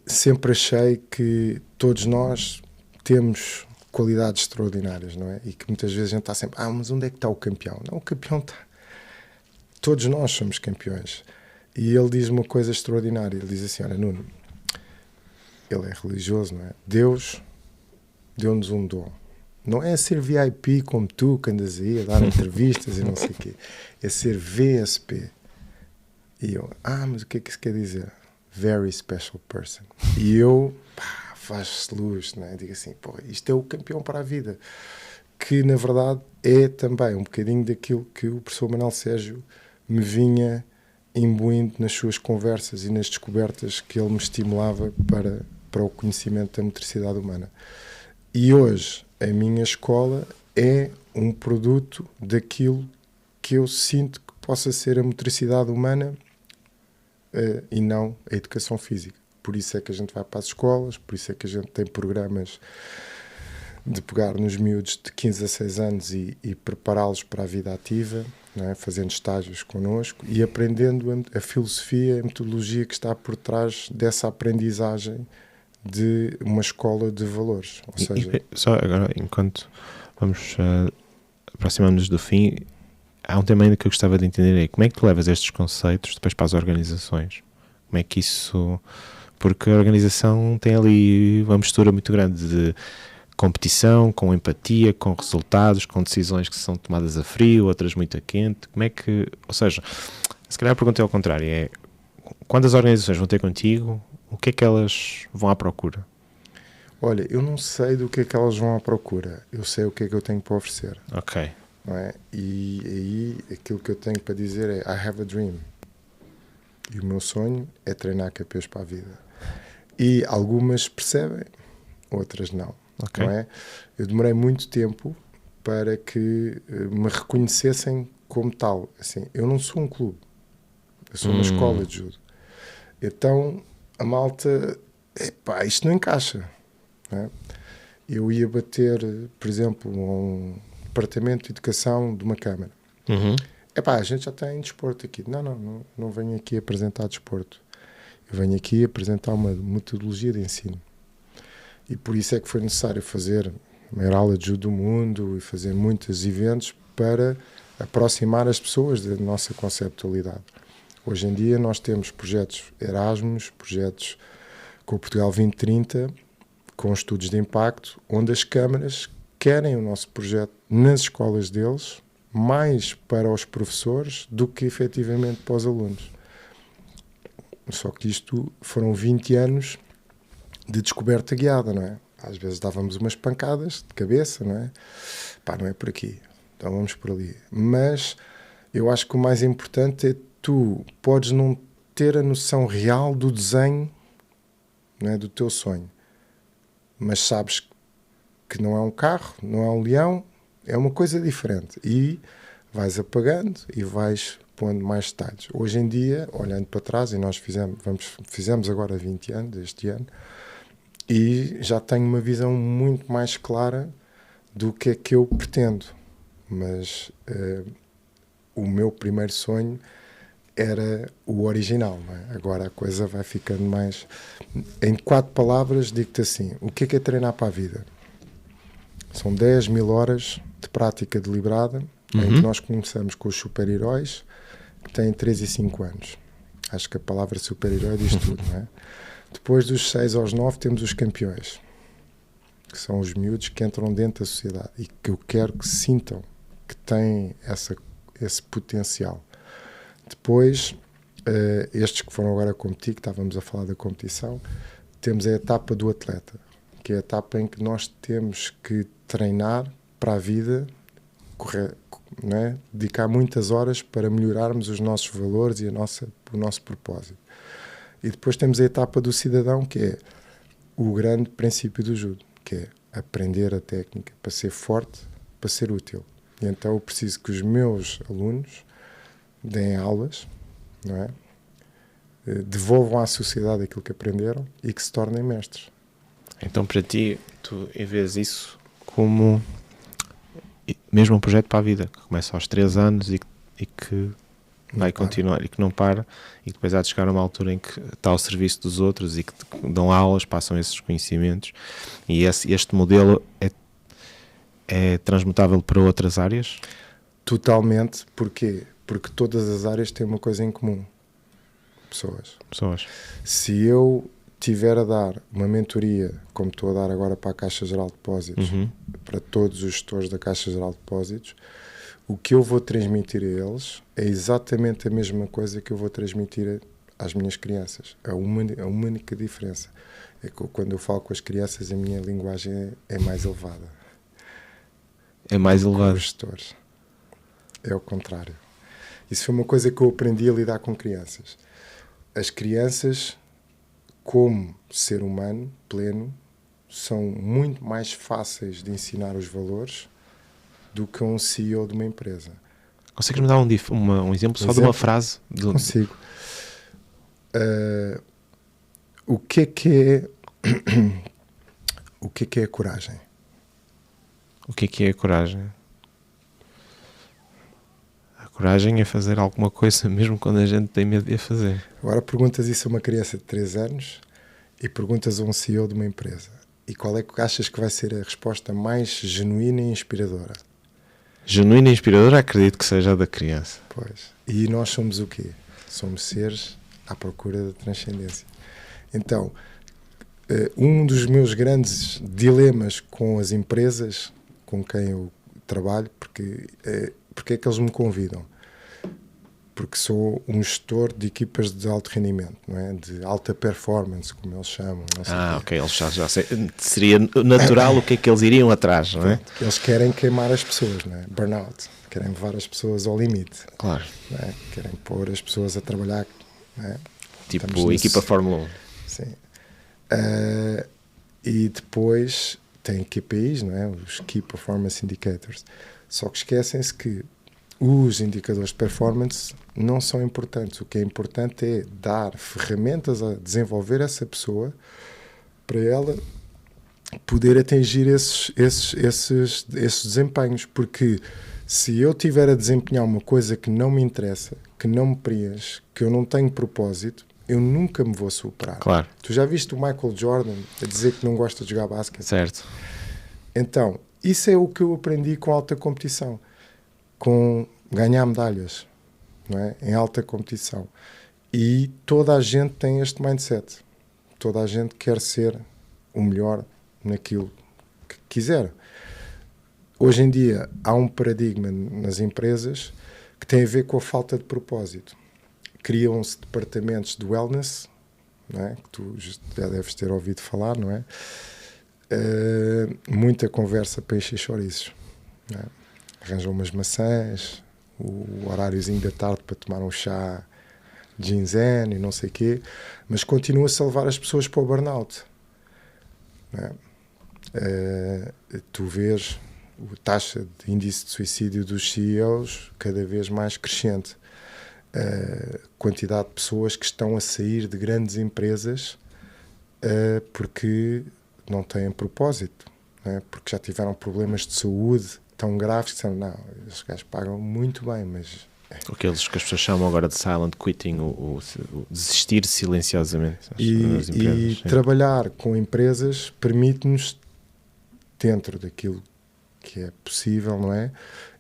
sempre achei que todos nós temos qualidades extraordinárias, não é? E que muitas vezes a gente está sempre, mas onde é que está o campeão? Não, o campeão está... Todos nós somos campeões. E ele diz uma coisa extraordinária. Ele diz assim, olha, Nuno, ele é religioso, não é? Deus deu-nos um dom. Não é ser VIP como tu, que andas aí a dar entrevistas e não sei o quê. É ser VSP. E eu, mas o que é que isso quer dizer? Very special person. E eu, faz-se luz, né? Digo assim, isto é o campeão para a vida. Que, na verdade, é também um bocadinho daquilo que o professor Manuel Sérgio me vinha imbuindo nas suas conversas e nas descobertas que ele me estimulava para o conhecimento da motricidade humana. E hoje, a minha escola é um produto daquilo que eu sinto que possa ser a motricidade humana e não a educação física. Por isso é que a gente vai para as escolas, por isso é que a gente tem programas de pegar nos miúdos de 15 a 6 anos e prepará-los para a vida ativa, não é? Fazendo estágios connosco e aprendendo a filosofia, a metodologia que está por trás dessa aprendizagem de uma escola de valores. Ou seja... Só agora, enquanto vamos aproximar-nos do fim, há um tema ainda que eu gostava de entender, como é que tu levas estes conceitos depois para as organizações? Como é que isso... Porque a organização tem ali uma mistura muito grande de competição, com empatia, com resultados, com decisões que são tomadas a frio, outras muito a quente. Como é que... Ou seja, se calhar a pergunta é ao contrário, quando as organizações vão ter contigo, o que é que elas vão à procura? Olha, eu não sei do que é que elas vão à procura. Eu sei o que é que eu tenho para oferecer. Ok. Não é? E aí aquilo que eu tenho para dizer é I have a dream. E o meu sonho é treinar campeões para a vida. E algumas percebem, outras não. Ok. Não é? Eu demorei muito tempo para que me reconhecessem como tal. Assim, eu não sou um clube. Eu sou uma escola de judo. Então a malta, epá, isto não encaixa. Não é? Eu ia bater, por exemplo, a um departamento de educação de uma câmara. Epá, a gente já tem desporto aqui. Não venho aqui apresentar desporto. Eu venho aqui apresentar uma metodologia de ensino. E por isso é que foi necessário fazer a maior aula de judo do mundo e fazer muitos eventos para aproximar as pessoas da nossa conceptualidade. Hoje em dia nós temos projetos Erasmus, projetos com o Portugal 2030, com estudos de impacto, onde as câmaras querem o nosso projeto nas escolas deles, mais para os professores do que efetivamente para os alunos. Só que isto foram 20 anos de descoberta guiada, não é? Às vezes dávamos umas pancadas de cabeça, não é? Pá, não é por aqui, então vamos por ali. Mas eu acho que o mais importante é tu podes não ter a noção real do desenho, não é, do teu sonho, mas sabes que não é um carro, não é um leão, é uma coisa diferente e vais apagando e vais pondo mais detalhes. Hoje em dia, olhando para trás, e nós fizemos agora 20 anos, este ano, e já tenho uma visão muito mais clara do que é que eu pretendo. Mas o meu primeiro sonho era o original, não é? Agora a coisa vai ficando mais... Em 4 palavras digo-te assim, o que é treinar para a vida? São 10.000 horas de prática deliberada, em que nós começamos com os super-heróis, que têm 3 e 5 anos. Acho que a palavra super-herói diz tudo, não é? Depois dos 6 aos 9 temos os campeões, que são os miúdos que entram dentro da sociedade e que eu quero que sintam que têm esse potencial. Depois, estes que foram agora competir, que estávamos a falar da competição, temos a etapa do atleta, que é a etapa em que nós temos que treinar para a vida, não é? Dedicar muitas horas para melhorarmos os nossos valores e o nosso propósito. E depois temos a etapa do cidadão, que é o grande princípio do judo, que é aprender a técnica para ser forte, para ser útil. E então eu preciso que os meus alunos deem aulas, não é? Devolvam à sociedade aquilo que aprenderam e que se tornem mestres. Então, para ti, tu vês isso como mesmo um projeto para a vida, que começa aos 3 anos e que vai continuar e que não para, e que depois há de chegar a uma altura em que está ao serviço dos outros e que dão aulas, passam esses conhecimentos, e este modelo é transmutável para outras áreas? Totalmente. Porquê? Porque todas as áreas têm uma coisa em comum. Pessoas. Se eu tiver a dar uma mentoria, como estou a dar agora para a Caixa Geral de Depósitos, para todos os gestores da Caixa Geral de Depósitos, o que eu vou transmitir a eles é exatamente a mesma coisa que eu vou transmitir às minhas crianças. A única diferença é que quando eu falo com as crianças, a minha linguagem é mais elevada. É mais elevada. Com os gestores. É o contrário. Isso foi uma coisa que eu aprendi a lidar com crianças. As crianças, como ser humano pleno, são muito mais fáceis de ensinar os valores do que um CEO de uma empresa. Consegues-me dar um exemplo só de uma frase? Consigo. O que é a coragem? O que é a coragem? A coragem é fazer alguma coisa mesmo quando a gente tem medo de a fazer. Agora perguntas isso a uma criança de 3 anos e perguntas a um CEO de uma empresa. E qual é que achas que vai ser a resposta mais genuína e inspiradora? Genuína e inspiradora, acredito que seja a da criança. Pois. E nós somos o quê? Somos seres à procura da transcendência. Então, um dos meus grandes dilemas com as empresas com quem eu trabalho, porque é que eles me convidam? porque sou um gestor de equipas de alto rendimento, não é? De alta performance, como eles chamam. Não sei ok, eles já sei. Seria natural o que é que eles iriam atrás, não é? Eles querem queimar as pessoas, não é? Burnout, querem levar as pessoas ao limite. Claro. Não é? Querem pôr as pessoas a trabalhar, não é? Tipo equipa Fórmula 1. Sim. E depois tem KPIs, não é? Os Key Performance Indicators. Só que esquecem-se que os indicadores de performance não são importantes. O que é importante é dar ferramentas a desenvolver essa pessoa para ela poder atingir esses desempenhos. Porque se eu tiver a desempenhar uma coisa que não me interessa, que não me preenche, que eu não tenho propósito, eu nunca me vou superar. Claro. Tu já viste o Michael Jordan a dizer que não gosta de jogar basquete? Certo. Então, isso é o que eu aprendi com alta competição. Com ganhar medalhas, não é? Em alta competição. E toda a gente tem este mindset. Toda a gente quer ser o melhor naquilo que quiser. Hoje em dia há um paradigma nas empresas que tem a ver com a falta de propósito. Criam-se departamentos de wellness, não é? Que tu já deves ter ouvido falar, não é? Muita conversa para encher chouriços, não é? Arranjam umas maçãs, o horáriozinho da tarde para tomar um chá ginseng e não sei o quê, mas continua-se a levar as pessoas para o burnout. Não é? Tu vês a taxa de índice de suicídio dos CEOs cada vez mais crescente. A quantidade de pessoas que estão a sair de grandes empresas porque não têm propósito, não é? Porque já tiveram problemas de saúde tão graves que disseram, não, estes gajos pagam muito bem, mas... Aqueles que as pessoas chamam agora de silent quitting, o desistir silenciosamente. E trabalhar com empresas permite-nos, dentro daquilo que é possível, não é?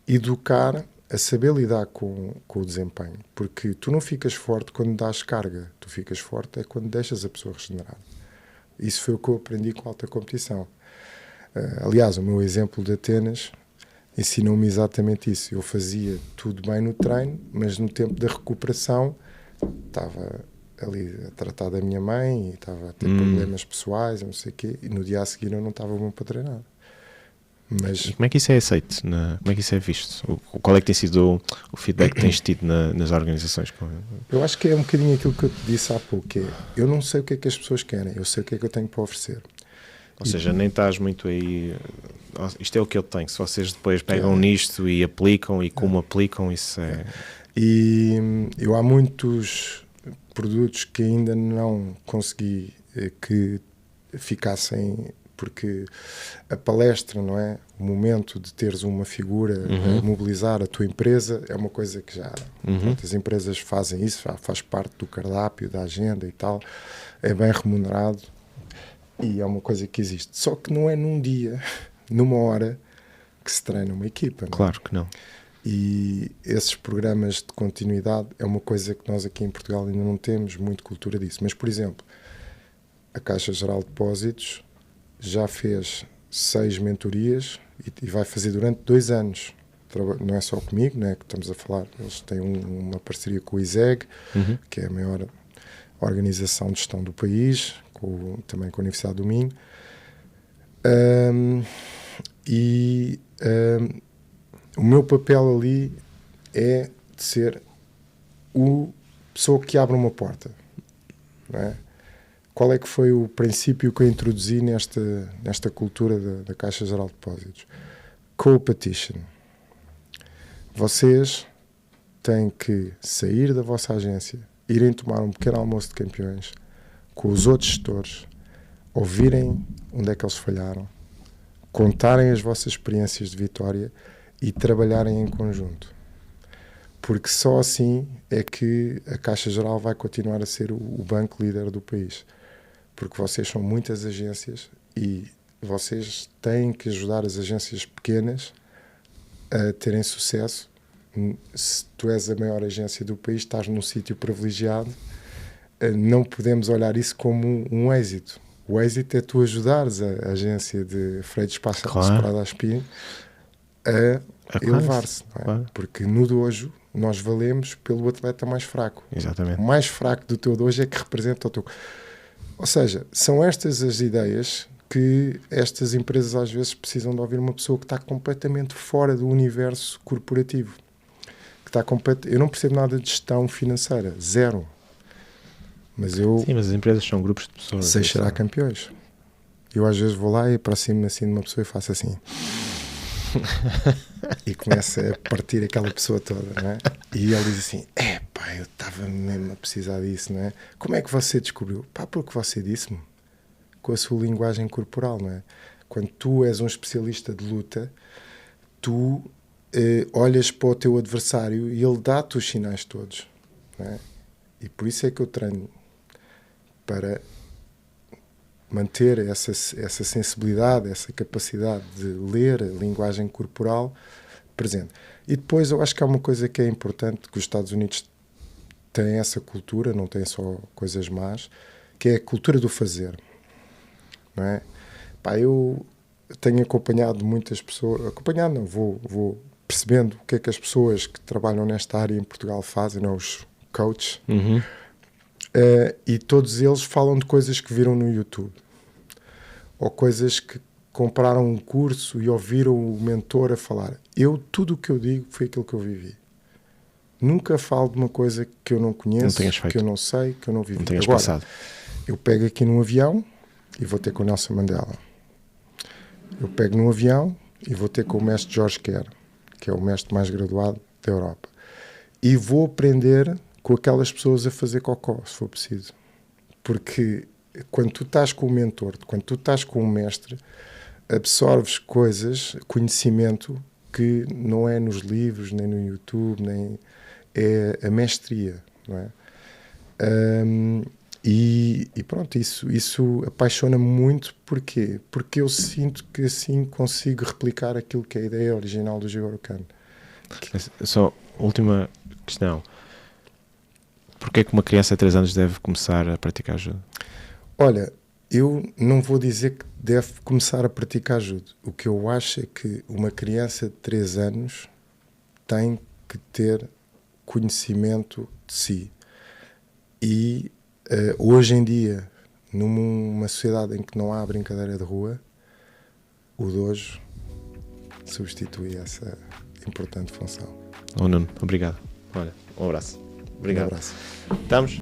Educar a saber lidar com o desempenho. Porque tu não ficas forte quando dás carga, tu ficas forte é quando deixas a pessoa regenerar. Isso foi o que eu aprendi com a alta competição. Aliás, o meu exemplo de Atenas ensinou-me exatamente isso. Eu fazia tudo bem no treino, mas no tempo da recuperação estava ali a tratar da minha mãe e estava a ter problemas pessoais, não sei o quê, e no dia a seguir eu não estava bom para treinar. Mas... E como é que isso é aceito? Como é que isso é visto? Qual é que tem sido o feedback que tens tido nas organizações? Eu acho que é um bocadinho aquilo que eu te disse há pouco, que é, eu não sei o que é que as pessoas querem, eu sei o que é que eu tenho para oferecer. Ou seja, nem estás muito aí... Isto é o que eu tenho. Se vocês depois pegam nisto e aplicam, e como aplicam, isso é... E eu há muitos produtos que ainda não consegui que ficassem, porque a palestra, não é? O momento de teres uma figura a mobilizar a tua empresa é uma coisa que já as empresas fazem isso, já faz parte do cardápio, da agenda e tal, é bem remunerado e é uma coisa que existe. Só que não é num dia, numa hora, que se treina uma equipa. Não é? Claro que não. E esses programas de continuidade é uma coisa que nós aqui em Portugal ainda não temos muito cultura disso. Mas, por exemplo, a Caixa Geral de Depósitos já fez 6 mentorias e vai fazer durante 2 anos. Não é só comigo, não é que estamos a falar. Eles têm uma parceria com o ISEG, que é a maior organização de gestão do país, também com a Universidade do Minho. O meu papel ali é de ser a pessoa que abre uma porta, não é? Qual é que foi o princípio que eu introduzi nesta cultura da Caixa Geral de Depósitos? Co-petition. Vocês têm que sair da vossa agência, irem tomar um pequeno almoço de campeões com os outros gestores, ouvirem onde é que eles falharam, contarem as vossas experiências de vitória e trabalharem em conjunto. Porque só assim é que a Caixa Geral vai continuar a ser o banco líder do país. Porque vocês são muitas agências e vocês têm que ajudar as agências pequenas a terem sucesso. Se tu és a maior agência do país, estás num sítio privilegiado, não podemos olhar isso como um êxito. O êxito é tu ajudares a agência de freio de espaço separado à espinha a elevar-se. Não é? Claro. Porque no dojo Nós valemos pelo atleta mais fraco. Exatamente. O mais fraco do teu de hoje é que representa o teu. Ou seja, são estas as ideias que estas empresas às vezes precisam de ouvir uma pessoa que está completamente fora do universo corporativo. Eu não percebo nada de gestão financeira, zero. Mas Sim, mas as empresas são grupos de pessoas. sei cheirar campeões. Eu às vezes vou lá e aproximo-me assim de uma pessoa e faço assim. E começo a partir aquela pessoa toda, não é? E ele diz assim, pá, eu estava mesmo a precisar disso, não é? Como é que você descobriu? Pá, porque você disse-me, com a sua linguagem corporal, não é? Quando tu és um especialista de luta, tu olhas para o teu adversário e ele dá-te os sinais todos, não é? E por isso é que eu treino para manter essa sensibilidade, essa capacidade de ler a linguagem corporal presente. E depois eu acho que há uma coisa que é importante, que os Estados Unidos têm essa cultura, não têm só coisas más, que é a cultura do fazer. Não é? Pá, eu tenho acompanhado muitas pessoas, vou percebendo o que é que as pessoas que trabalham nesta área em Portugal fazem, não, os coaches, e todos eles falam de coisas que viram no YouTube, ou coisas que compraram um curso e ouviram o mentor a falar. Tudo o que eu digo foi aquilo que eu vivi. Nunca falo de uma coisa que eu não conheço, que eu não sei, que eu não vivi. Não tenhas Agora, passado. eu pego aqui num avião e vou ter com o Nelson Mandela. Eu pego num avião e vou ter com o mestre Jorge Quer, que é o mestre mais graduado da Europa. E vou aprender com aquelas pessoas a fazer cocó, se for preciso. Porque quando tu estás com o mentor, quando tu estás com o mestre, absorves coisas, conhecimento que não é nos livros, nem no YouTube, nem é a mestria, não é? E pronto, isso apaixona-me muito. Porquê? Porque eu sinto que assim consigo replicar aquilo que é a ideia original do Jigoro Kano. Só, última questão. Porquê é que uma criança de 3 anos deve começar a praticar judo? Olha, eu não vou dizer que deve começar a praticar judo. O que eu acho é que uma criança de 3 anos tem que ter conhecimento de si. E hoje em dia, numa sociedade em que não há brincadeira de rua, o dojo substitui essa importante função. Nuno, obrigado. Olha, um abraço. Obrigado. Um abraço. Estamos?